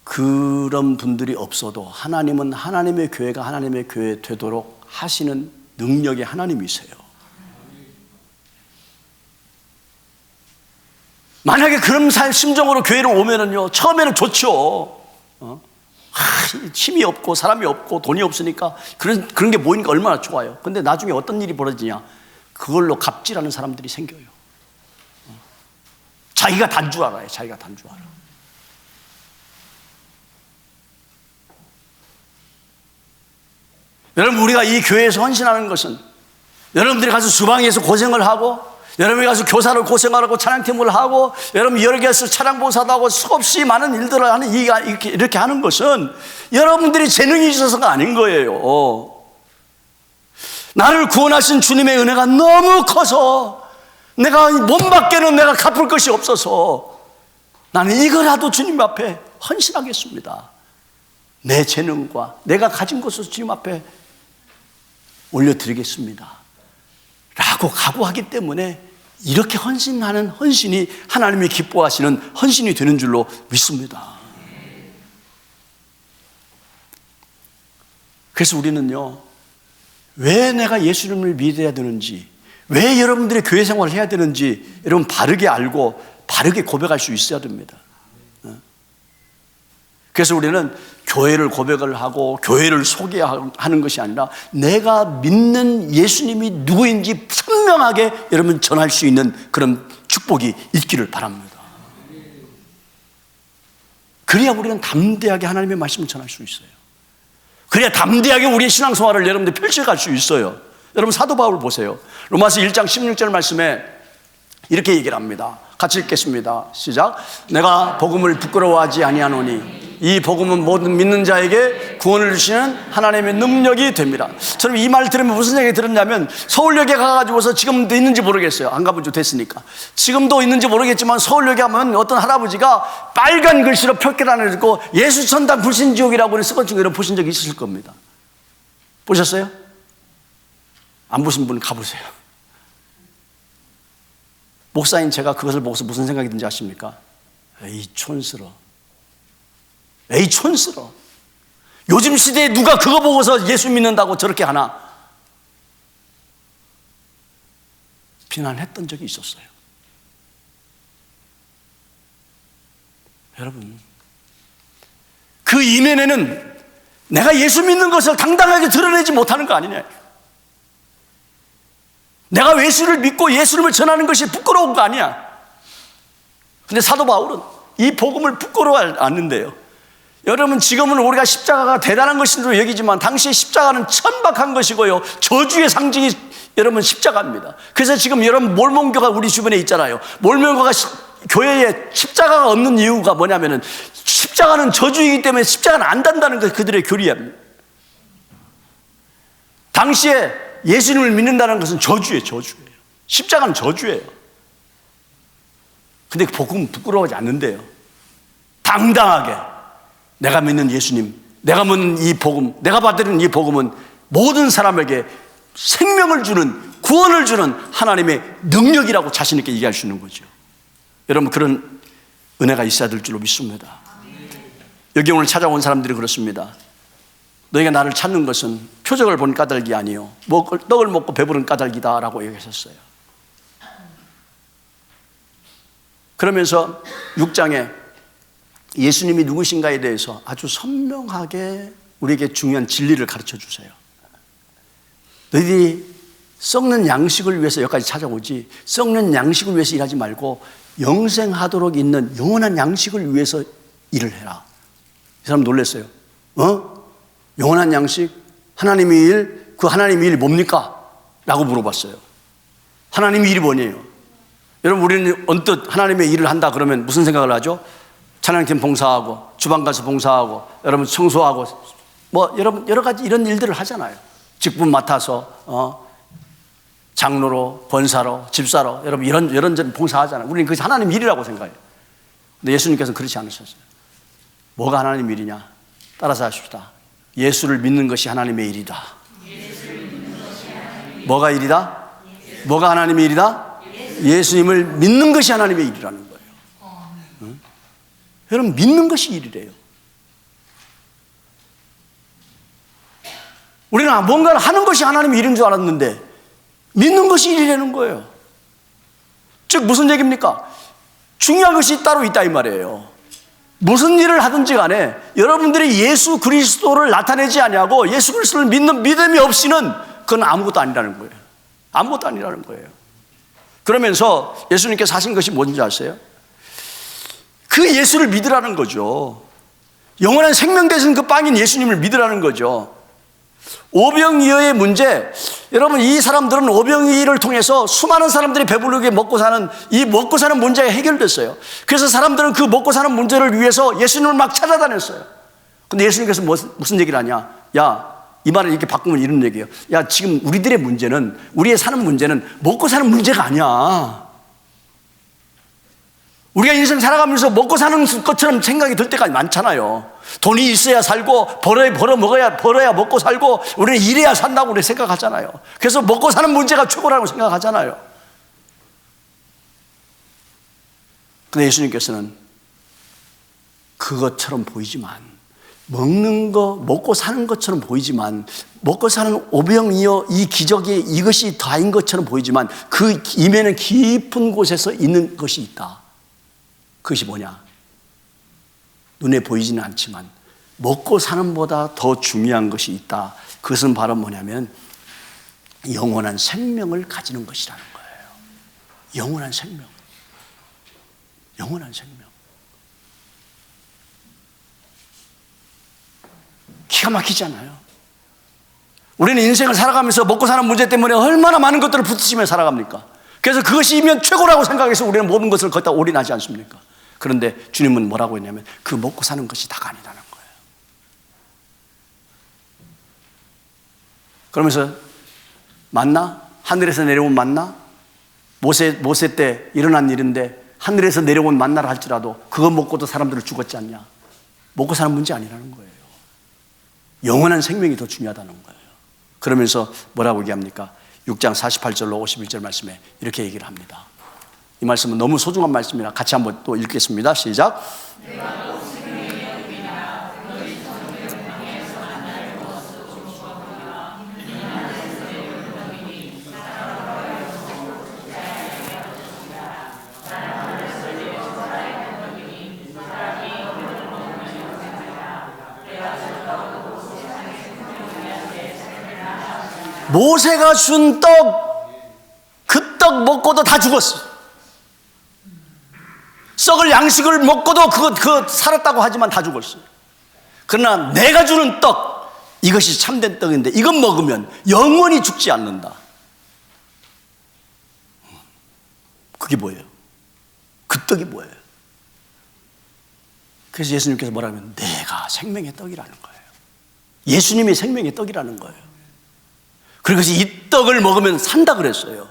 그런 분들이 없어도 하나님은 하나님의 교회가 하나님의 교회 되도록 하시는 능력의 하나님이세요. 만약에 그런 심정으로 교회를 오면은요, 처음에는 좋죠. 힘이 없고 사람이 없고 돈이 없으니까 그런 게 모이니까 얼마나 좋아요. 근데 나중에 어떤 일이 벌어지냐, 그걸로 갑질하는 사람들이 생겨요. 자기가 단 줄 알아요. 자기가 단 줄 알아. 여러분, 우리가 이 교회에서 헌신하는 것은, 여러분들이 가서 주방에서 고생을 하고, 여러분이 가서 교사를 고생하고 찬양팀을 하고, 여러분 여러 개에서 찬양봉사도 하고 수없이 많은 일들을 하는 이렇게 하는 것은 여러분들이 재능이 있어서가 아닌 거예요. 나를 구원하신 주님의 은혜가 너무 커서 내가 몸밖에는 내가 갚을 것이 없어서 나는 이거라도 주님 앞에 헌신하겠습니다. 내 재능과 내가 가진 것을 주님 앞에 올려드리겠습니다 라고 각오하기 때문에 이렇게 헌신하는 헌신이 하나님이 기뻐하시는 헌신이 되는 줄로 믿습니다. 그래서 우리는요, 왜 내가 예수님을 믿어야 되는지, 왜 여러분들의 교회 생활을 해야 되는지 여러분 바르게 알고 바르게 고백할 수 있어야 됩니다. 그래서 우리는 교회를 고백을 하고 교회를 소개하는 것이 아니라 내가 믿는 예수님이 누구인지 선명하게 여러분 전할 수 있는 그런 축복이 있기를 바랍니다. 그래야 우리는 담대하게 하나님의 말씀을 전할 수 있어요. 그래야 담대하게 우리의 신앙생활을 여러분들 펼쳐갈 수 있어요. 여러분 사도 바울 보세요. 로마서 1장 16절 말씀에 이렇게 얘기를 합니다. 같이 읽겠습니다. 시작. 내가 복음을 부끄러워하지 아니하노니 이 복음은 모든 믿는 자에게 구원을 주시는 하나님의 능력이 됩니다. 저는 이 말 들으면 무슨 생각이 들었냐면 서울역에 가가지고서 지금도 있는지 모르겠어요. 안 가본 지 됐으니까. 지금도 있는지 모르겠지만 서울역에 가면 어떤 할아버지가 빨간 글씨로 표결안을 읽고 예수 천당 불신지옥이라고 쓰거든요. 여러분 보신 적 있으실 겁니다. 보셨어요? 안 보신 분 가보세요. 목사인 제가 그것을 보고서 무슨 생각이 든지 아십니까? 에이 촌스러워. 에이 촌스러워. 요즘 시대에 누가 그거 보고서 예수 믿는다고 저렇게 하나? 비난했던 적이 있었어요. 여러분, 그 이면에는 내가 예수 믿는 것을 당당하게 드러내지 못하는 거 아니냐? 내가 예수를 믿고 예수님을 전하는 것이 부끄러운 거 아니야? 근데 사도 바울은 이 복음을 부끄러워하지 않는데요. 여러분 지금은 우리가 십자가가 대단한 것인 줄 여기지만 당시에 십자가는 천박한 것이고요, 저주의 상징이 여러분 십자가입니다. 그래서 지금 여러분 몰몬교가 우리 주변에 있잖아요. 몰몬교가 교회에 십자가가 없는 이유가 뭐냐면은 십자가는 저주이기 때문에 십자가는 안 단다는 것이 그들의 교리입니다. 당시에 예수님을 믿는다는 것은 저주예요. 십자가는 저주예요. 근데 복음은 부끄러워하지 않는데요. 당당하게 내가 믿는 예수님, 내가 믿는 이 복음, 내가 받는 이 복음은 모든 사람에게 생명을 주는, 구원을 주는 하나님의 능력이라고 자신 있게 얘기할 수 있는 거죠. 여러분 그런 은혜가 있어야 될 줄로 믿습니다. 여기 오늘 찾아온 사람들이 그렇습니다. 너희가 나를 찾는 것은 표적을 본 까닭이 아니요 떡을 먹고 배부른 까닭이다라고 얘기하셨어요. 그러면서 6장에 예수님이 누구신가에 대해서 아주 선명하게 우리에게 중요한 진리를 가르쳐 주세요. 너희들이 썩는 양식을 위해서 여기까지 찾아오지 썩는 양식을 위해서 일하지 말고 영생하도록 있는 영원한 양식을 위해서 일을 해라. 이 사람 놀랐어요. 영원한 양식? 하나님의 일? 그 하나님의 일이 뭡니까? 라고 물어봤어요. 하나님의 일이 뭐냐요? 여러분 우리는 언뜻 하나님의 일을 한다 그러면 무슨 생각을 하죠? 찬양팀 봉사하고 주방 가서 봉사하고 여러분 청소하고 뭐 여러분 여러 가지 이런 일들을 하잖아요. 직분 맡아서 장로로 권사로 집사로 여러분 이런 봉사하잖아요. 우리는 그것이 하나님 일이라고 생각해요. 근데 예수님께서는 그렇지 않으셨어요. 뭐가 하나님 일이냐? 따라서 하십시다. 예수를 믿는 것이 하나님의 일이다. 뭐가 일이다? 뭐가 하나님의 일이다? 예수님을 믿는 것이 하나님의 일이라는 거예요. 응? 여러분 믿는 것이 일이래요. 우리는 뭔가를 하는 것이 하나님의 일인 줄 알았는데 믿는 것이 일이라는 거예요. 즉 무슨 얘기입니까? 중요한 것이 따로 있다 이 말이에요. 무슨 일을 하든지 간에 여러분들이 예수 그리스도를 나타내지 아니하고 예수 그리스도를 믿는 믿음이 없이는 그건 아무것도 아니라는 거예요. 아무것도 아니라는 거예요. 그러면서 예수님께서 하신 것이 뭔지 아세요? 그 예수를 믿으라는 거죠. 영원한 생명 되신 그 빵인 예수님을 믿으라는 거죠. 오병이어의 문제, 여러분 이 사람들은 오병이어를 통해서 수많은 사람들이 배부르게 먹고 사는 이 먹고 사는 문제가 해결됐어요. 그래서 사람들은 그 먹고 사는 문제를 위해서 예수님을 막 찾아다녔어요. 근데 예수님께서 무슨 얘기를 하냐? 야, 이 말을 이렇게 바꾸면 이런 얘기예요. 야, 지금 우리들의 문제는, 우리의 사는 문제는 먹고 사는 문제가 아니야. 우리가 인생 살아가면서 먹고 사는 것처럼 생각이 들 때가 많잖아요. 돈이 있어야 살고 벌어야 먹고 살고 우리는 일해야 산다고 우리 생각하잖아요. 그래서 먹고 사는 문제가 최고라고 생각하잖아요. 근데 예수님께서는 그것처럼 보이지만 먹는 거 먹고 사는 것처럼 보이지만 먹고 사는 오병이어 이 기적이 이것이 다인 것처럼 보이지만 그 이면에 깊은 곳에서 있는 것이 있다. 그것이 뭐냐? 눈에 보이지는 않지만 먹고 사는 보다 더 중요한 것이 있다. 그것은 바로 뭐냐면 영원한 생명을 가지는 것이라는 거예요. 영원한 생명. 영원한 생명. 기가 막히잖아요. 우리는 인생을 살아가면서 먹고 사는 문제 때문에 얼마나 많은 것들을 부딪히며 살아갑니까? 그래서 그것이면 최고라고 생각해서 우리는 모든 것을 거기다 올인하지 않습니까? 그런데 주님은 뭐라고 했냐면 그 먹고 사는 것이 다가 아니라는 거예요. 그러면서 만나? 하늘에서 내려온 만나? 모세 때 일어난 일인데 하늘에서 내려온 만나를 할지라도 그거 먹고도 사람들은 죽었지 않냐? 먹고 사는 문제 아니라는 거예요. 영원한 생명이 더 중요하다는 거예요. 그러면서 뭐라고 얘기합니까? 6장 48절로 51절 말씀에 이렇게 얘기를 합니다. 이 말씀은 너무 소중한 말씀이라 같이 한번 또 읽겠습니다. 시작. 모세가 준 떡, 그 떡 먹고도 다 죽었어. 썩을 양식을 먹고도 그거 살았다고 하지만 다 죽었어. 그러나 내가 주는 떡, 이것이 참된 떡인데 이것 먹으면 영원히 죽지 않는다. 그게 뭐예요? 그 떡이 뭐예요? 그래서 예수님께서 뭐라고 하면 내가 생명의 떡이라는 거예요. 예수님이 생명의 떡이라는 거예요. 그리고 이 떡을 먹으면 산다 그랬어요.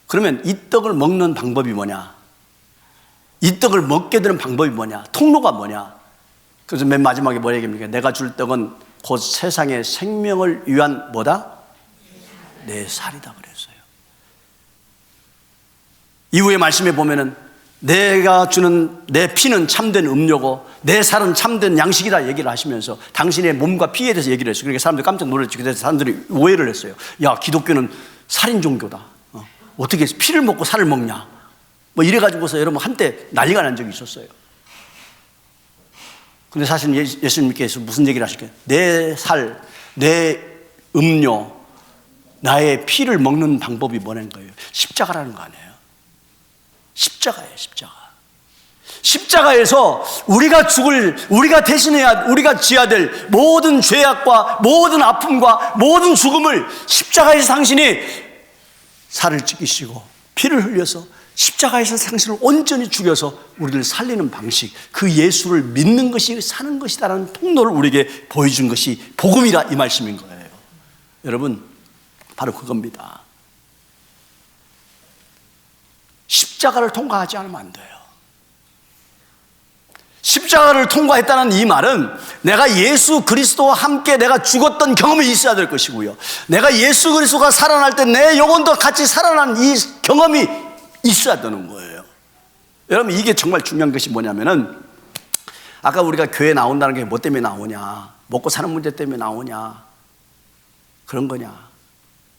그러면 이 떡을 먹는 방법이 뭐냐? 이 떡을 먹게 되는 방법이 뭐냐? 통로가 뭐냐? 그래서 맨 마지막에 뭐 얘기합니까? 내가 줄 떡은 곧 세상의 생명을 위한 뭐다? 내 살이다 그랬어요. 이후의 말씀에 보면은 내가 주는 내 피는 참된 음료고 내 살은 참된 양식이다 얘기를 하시면서 당신의 몸과 피에 대해서 얘기를 했어요. 그러니까 사람들이 깜짝 놀랐죠. 그래서 사람들이 오해를 했어요. 야, 기독교는 살인 종교다. 어떻게 피를 먹고 살을 먹냐? 뭐 이래가지고서 여러분 한때 난리가 난 적이 있었어요. 근데 사실 예수님께서 무슨 얘기를 하실까요? 내 살, 내 음료, 나의 피를 먹는 방법이 뭐라는 거예요? 십자가라는 거 아니에요? 십자가예요, 십자가. 십자가에서 우리가 대신해야, 우리가 지어야 될 모든 죄악과 모든 아픔과 모든 죽음을 십자가에서 당신이 살을 찢기시고 피를 흘려서 십자가에서 당신을 온전히 죽여서 우리를 살리는 방식, 그 예수를 믿는 것이 사는 것이다라는 통로를 우리에게 보여준 것이 복음이라 이 말씀인 거예요. 여러분, 바로 그겁니다. 십자가를 통과하지 않으면 안 돼요. 십자가를 통과했다는 이 말은 내가 예수 그리스도와 함께 내가 죽었던 경험이 있어야 될 것이고요, 내가 예수 그리스도가 살아날 때 내 영혼도 같이 살아난 이 경험이 있어야 되는 거예요. 여러분, 이게 정말 중요한 것이 뭐냐면은 아까 우리가 교회 나온다는 게 뭐 때문에 나오냐, 먹고 사는 문제 때문에 나오냐, 그런 거냐?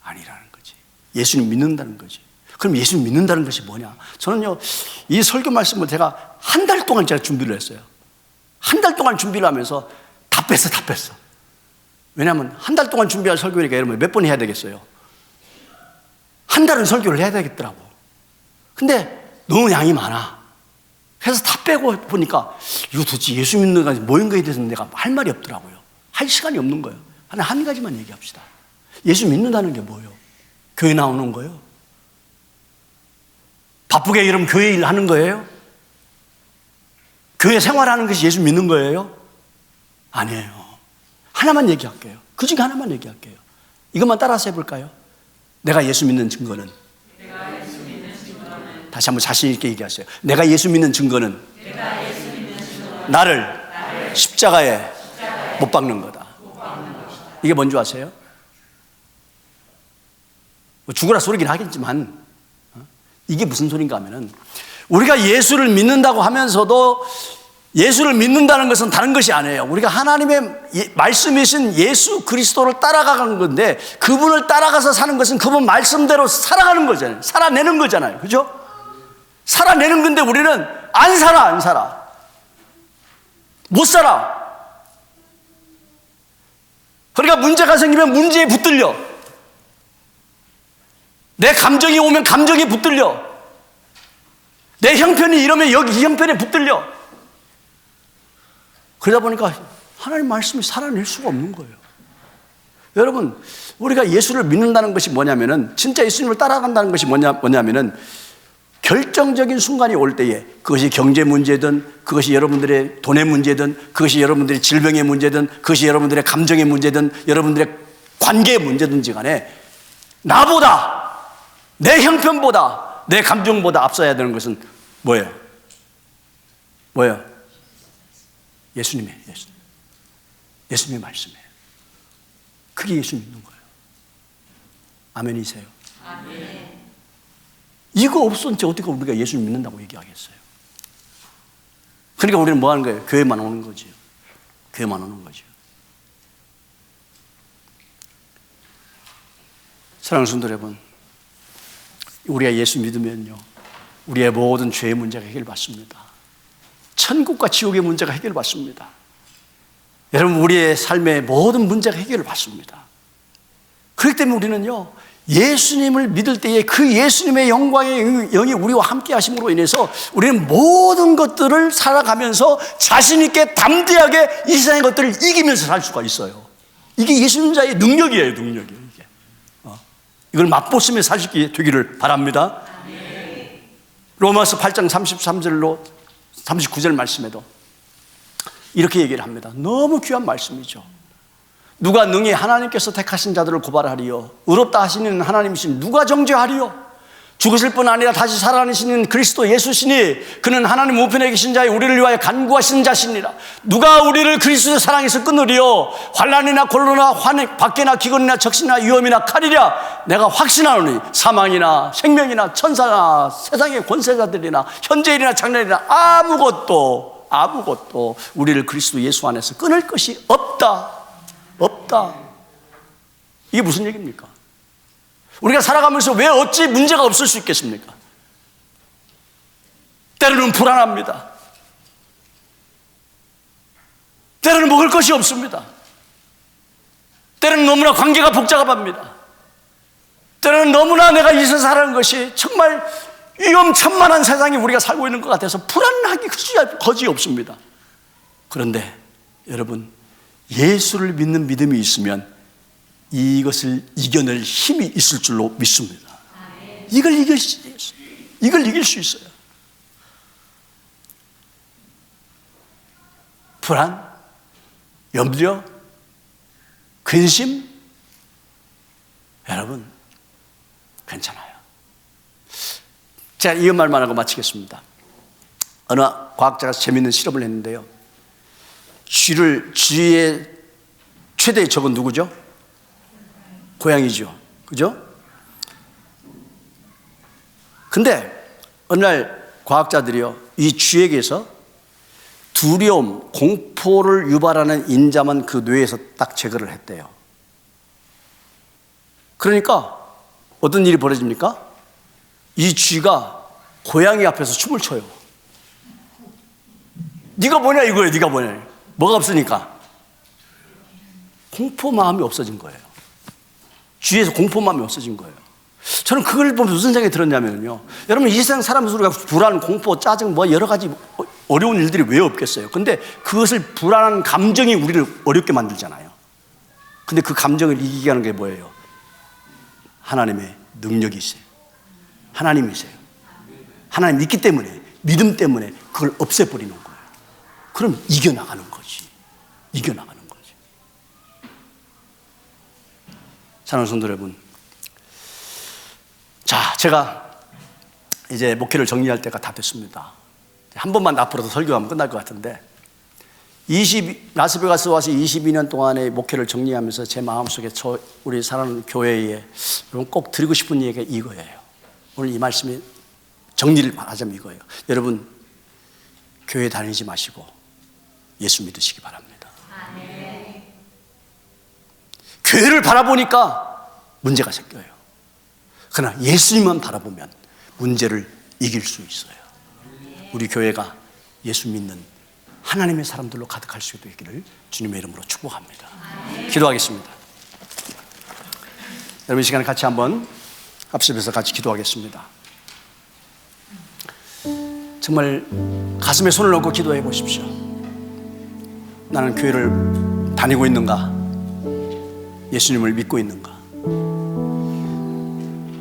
아니라는 거지. 예수님 믿는다는 거지. 그럼 예수 믿는다는 것이 뭐냐? 저는요, 이 설교 말씀을 제가 한 달 동안 제가 준비를 했어요. 한 달 동안 준비를 하면서 다 뺐어. 왜냐하면 한 달 동안 준비할 설교니까 여러분 몇 번 해야 되겠어요? 한 달은 설교를 해야 되겠더라고. 근데 너무 양이 많아. 그래서 다 빼고 보니까 이거 도대체 예수 믿는 거 뭐인 거에 대해서는 내가 할 말이 없더라고요. 할 시간이 없는 거예요. 한 가지만 얘기합시다. 예수 믿는다는 게 뭐예요? 교회 나오는 거예요? 바쁘게 이러면 교회 일 하는 거예요? 교회 생활하는 것이 예수 믿는 거예요? 아니에요. 하나만 얘기할게요. 그 중에 하나만 얘기할게요. 이것만 따라서 해볼까요? 내가 예수 믿는 증거는? 다시 한번 자신 있게 얘기하세요. 내가 예수 믿는 증거는? 나를 십자가에 못 박는 거다. 이게 뭔지 아세요? 뭐 죽으라 소리긴 하겠지만 이게 무슨 소린가 하면은 우리가 예수를 믿는다고 하면서도 예수를 믿는다는 것은 다른 것이 아니에요. 우리가 하나님의 말씀이신 예수 그리스도를 따라가는 건데, 그분을 따라가서 사는 것은 그분 말씀대로 살아가는 거잖아요. 살아내는 거잖아요. 그죠? 살아내는 건데 우리는 안 살아. 못 살아. 우리가 문제가 생기면 문제에 붙들려. 내 감정이 오면 감정에 붙들려. 내 형편이 이러면 여기 이 형편에 붙들려. 그러다 보니까 하나님 말씀이 살아낼 수가 없는 거예요. 여러분, 우리가 예수를 믿는다는 것이 뭐냐면은, 진짜 예수님을 따라간다는 것이 뭐냐면은 결정적인 순간이 올 때에, 그것이 경제 문제든, 그것이 여러분들의 돈의 문제든, 그것이 여러분들의 질병의 문제든, 그것이 여러분들의 감정의 문제든, 여러분들의 관계의 문제든지 간에 나보다, 내 형편보다, 내 감정보다 앞서야 되는 것은 뭐예요? 뭐예요? 예수님의 말씀이에요. 그게 예수 믿는 거예요. 아멘이세요? 아멘. 이거 없었는지 어떻게 우리가 예수를 믿는다고 얘기하겠어요? 그러니까 우리는 뭐 하는 거예요? 교회만 오는 거죠. 교회만 오는 거죠. 사랑하는 성도 여러분, 우리가 예수 믿으면요, 우리의 모든 죄의 문제가 해결받습니다. 천국과 지옥의 문제가 해결받습니다. 여러분, 우리의 삶의 모든 문제가 해결을 받습니다. 그렇기 때문에 우리는요, 예수님을 믿을 때에 그 예수님의 영광의 영이 우리와 함께 하심으로 인해서 우리는 모든 것들을 살아가면서 자신 있게 담대하게 이 세상의 것들을 이기면서 살 수가 있어요. 이게 예수님 자의 능력이에요. 능력이에요. 이게. 이걸 맛보시며 사시게 되기를 바랍니다. 로마서 8장 33절로 39절 말씀에도 이렇게 얘기를 합니다. 너무 귀한 말씀이죠. 누가 능히 하나님께서 택하신 자들을 고발하리요? 의롭다 하시는 하나님이신 누가 정죄하리요? 죽으실 뿐 아니라 다시 살아나시는 그리스도 예수시니 그는 하나님 우편에 계신 자의 우리를 위하여 간구하신 자시니라. 누가 우리를 그리스도의 사랑에서 끊으리요? 환난이나 곤로나 박해나 기근이나 적신이나 위험이나 칼이랴. 내가 확신하노니 사망이나 생명이나 천사나 세상의 권세자들이나 현재일이나 장래일이나 아무것도 우리를 그리스도 예수 안에서 끊을 것이 없다. 이게 무슨 얘기입니까? 우리가 살아가면서 왜 어찌 문제가 없을 수 있겠습니까? 때로는 불안합니다. 때로는 먹을 것이 없습니다. 때로는 너무나 관계가 복잡합니다. 때로는 너무나 내가 이 세상 살아가는 것이 정말 위험천만한 세상에 우리가 살고 있는 것 같아서 불안하기 거지 없습니다. 그런데 여러분, 예수를 믿는 믿음이 있으면 이것을 이겨낼 힘이 있을 줄로 믿습니다. 이걸 이길 수 있어요. 불안, 염려, 근심, 여러분 괜찮아요. 제가 이 말만 하고 마치겠습니다. 어느 과학자가 재미있는 실험을 했는데요, 쥐의 최대의 적은 누구죠? 고양이죠. 그죠? 근데 어느 날 과학자들이요, 이 쥐에게서 두려움, 공포를 유발하는 인자만 그 뇌에서 딱 제거를 했대요. 그러니까 어떤 일이 벌어집니까? 이 쥐가 고양이 앞에서 춤을 춰요. 네가 뭐냐 이거예요. 네가 뭐냐. 뭐가 없으니까? 공포 마음이 없어진 거예요. 쥐에서 공포 마음이 없어진 거예요. 저는 그걸 보면 무슨 생각이 들었냐면요, 여러분, 이 세상 사람들 우리가 불안, 공포, 짜증, 뭐 여러 가지 어려운 일들이 왜 없겠어요? 근데 그것을 불안한 감정이 우리를 어렵게 만들잖아요. 근데 그 감정을 이기게 하는 게 뭐예요? 하나님의 능력이세요. 하나님이세요. 하나님 믿기 때문에, 믿음 때문에 그걸 없애버리는 거예요. 그럼 이겨나가는 거지. 이겨나가는 거지. 사랑하는 성도 여러분, 자, 제가 이제 목회를 정리할 때가 다 됐습니다. 한 번만 앞으로 더 설교하면 끝날 것 같은데, 라스베가스 와서 22년 동안의 목회를 정리하면서 제 마음속에 우리 사랑하는 교회에 여러분 꼭 드리고 싶은 얘기가 이거예요. 오늘 이 말씀이 정리를 하자면 이거예요. 여러분, 교회 다니지 마시고 예수 믿으시기 바랍니다. 아멘. 교회를 바라보니까 문제가 생겨요. 그러나 예수님만 바라보면 문제를 이길 수 있어요. 우리 교회가 예수 믿는 하나님의 사람들로 가득할 수 있기를 주님의 이름으로 축복합니다. 기도하겠습니다. 여러분, 이 시간에 같이 한번 합심해서 같이 기도하겠습니다. 정말 가슴에 손을 얹고 기도해 보십시오. 나는 교회를 다니고 있는가? 예수님을 믿고 있는가?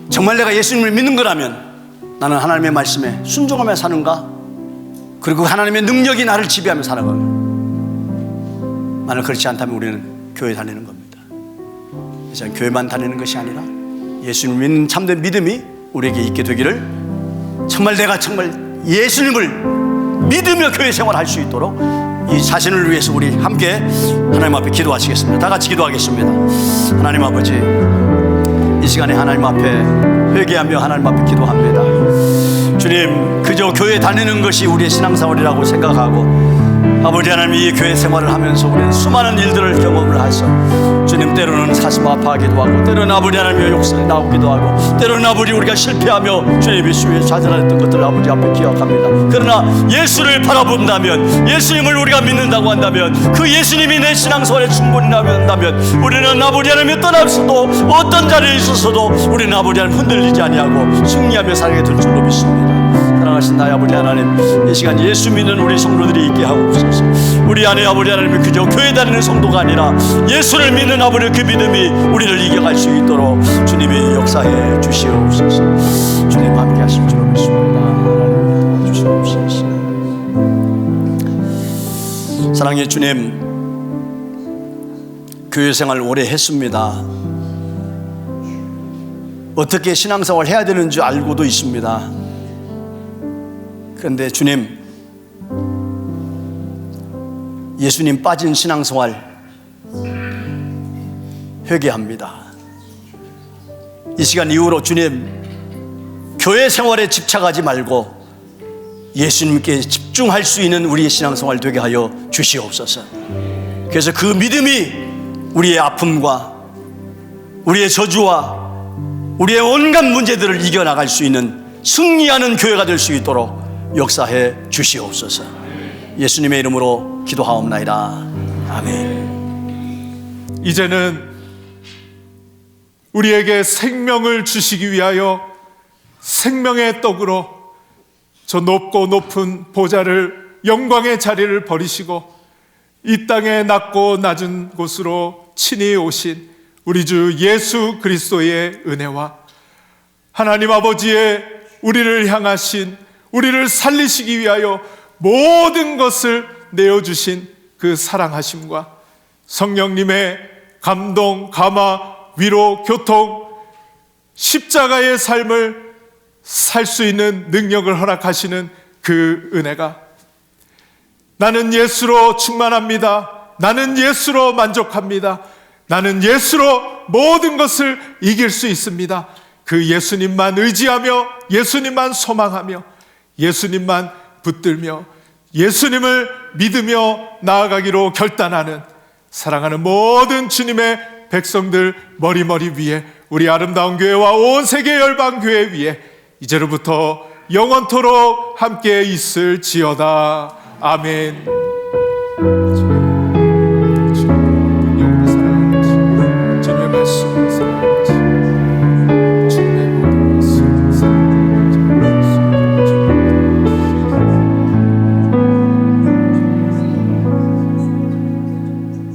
정말 내가 예수님을 믿는 거라면 나는 하나님의 말씀에 순종하며 사는가? 그리고 하나님의 능력이 나를 지배하며 사는 건가? 만약 그렇지 않다면 우리는 교회 다니는 겁니다. 이제 교회만 다니는 것이 아니라 예수님을 믿는 참된 믿음이 우리에게 있게 되기를, 정말 내가 정말 예수님을 믿으며 교회 생활할 수 있도록 이 자신을 위해서 우리 함께 하나님 앞에 기도하시겠습니다. 다 같이 기도하겠습니다. 하나님 아버지, 이 시간에 하나님 앞에 회개하며 하나님 앞에 기도합니다. 주님, 그저 교회 다니는 것이 우리의 신앙생활이라고 생각하고, 아버지 하나님, 이 교회 생활을 하면서 우리는 수많은 일들을 경험을 해서 주님, 때로는 가슴 아파하기도 하고, 때로는 아버지 하나님의 욕설이 나오기도 하고, 때로는 아버지 우리가 실패하며 주님 예수에 좌절했던 것들 아버지 앞에 기억합니다. 그러나 예수를 바라본다면, 예수님을 우리가 믿는다고 한다면, 그 예수님이 내 신앙생활에 충분히 나온다면 우리는 아버지 하나님의 떠나서도 어떤 자리에 있어서도 우리는 아버지 하나님 흔들리지 아니하고 승리하며 살게 될 줄로 믿습니다. 사랑하신 나의 아버지 하나님, 이 시간 예수 믿는 우리 성도들이 있게 하고 없소서. 우리 안에 아버지 하나님이 그저 교회 다니는 성도가 아니라 예수를 믿는 아버지 그 믿음이 우리를 이겨갈 수 있도록 주님이 역사해 주시옵소서. 주님 함께 하실 줄 믿습니다. 하나님 도와주시옵소서. 사랑의 주님, 교회 생활 오래 했습니다. 어떻게 신앙생활 해야 되는 줄 알고도 있습니다. 그런데 주님, 예수님 빠진 신앙생활 회개합니다. 이 시간 이후로 주님, 교회 생활에 집착하지 말고 예수님께 집중할 수 있는 우리의 신앙생활 되게 하여 주시옵소서. 그래서 그 믿음이 우리의 아픔과 우리의 저주와 우리의 온갖 문제들을 이겨나갈 수 있는 승리하는 교회가 될 수 있도록 역사해 주시옵소서. 예수님의 이름으로 기도하옵나이다. 아멘. 이제는 우리에게 생명을 주시기 위하여 생명의 떡으로 저 높고 높은 보좌를, 영광의 자리를 버리시고 이 땅에 낮고 낮은 곳으로 친히 오신 우리 주 예수 그리스도의 은혜와 하나님 아버지의 우리를 향하신, 우리를 살리시기 위하여 모든 것을 내어주신 그 사랑하심과 성령님의 감동, 감화, 위로, 교통, 십자가의 삶을 살 수 있는 능력을 허락하시는 그 은혜가, 나는 예수로 충만합니다, 나는 예수로 만족합니다, 나는 예수로 모든 것을 이길 수 있습니다, 그 예수님만 의지하며 예수님만 소망하며 예수님만 붙들며 예수님을 믿으며 나아가기로 결단하는 사랑하는 모든 주님의 백성들 머리머리 위에, 우리 아름다운 교회와 온 세계 열방교회 위에 이제로부터 영원토록 함께 있을지어다. 아멘.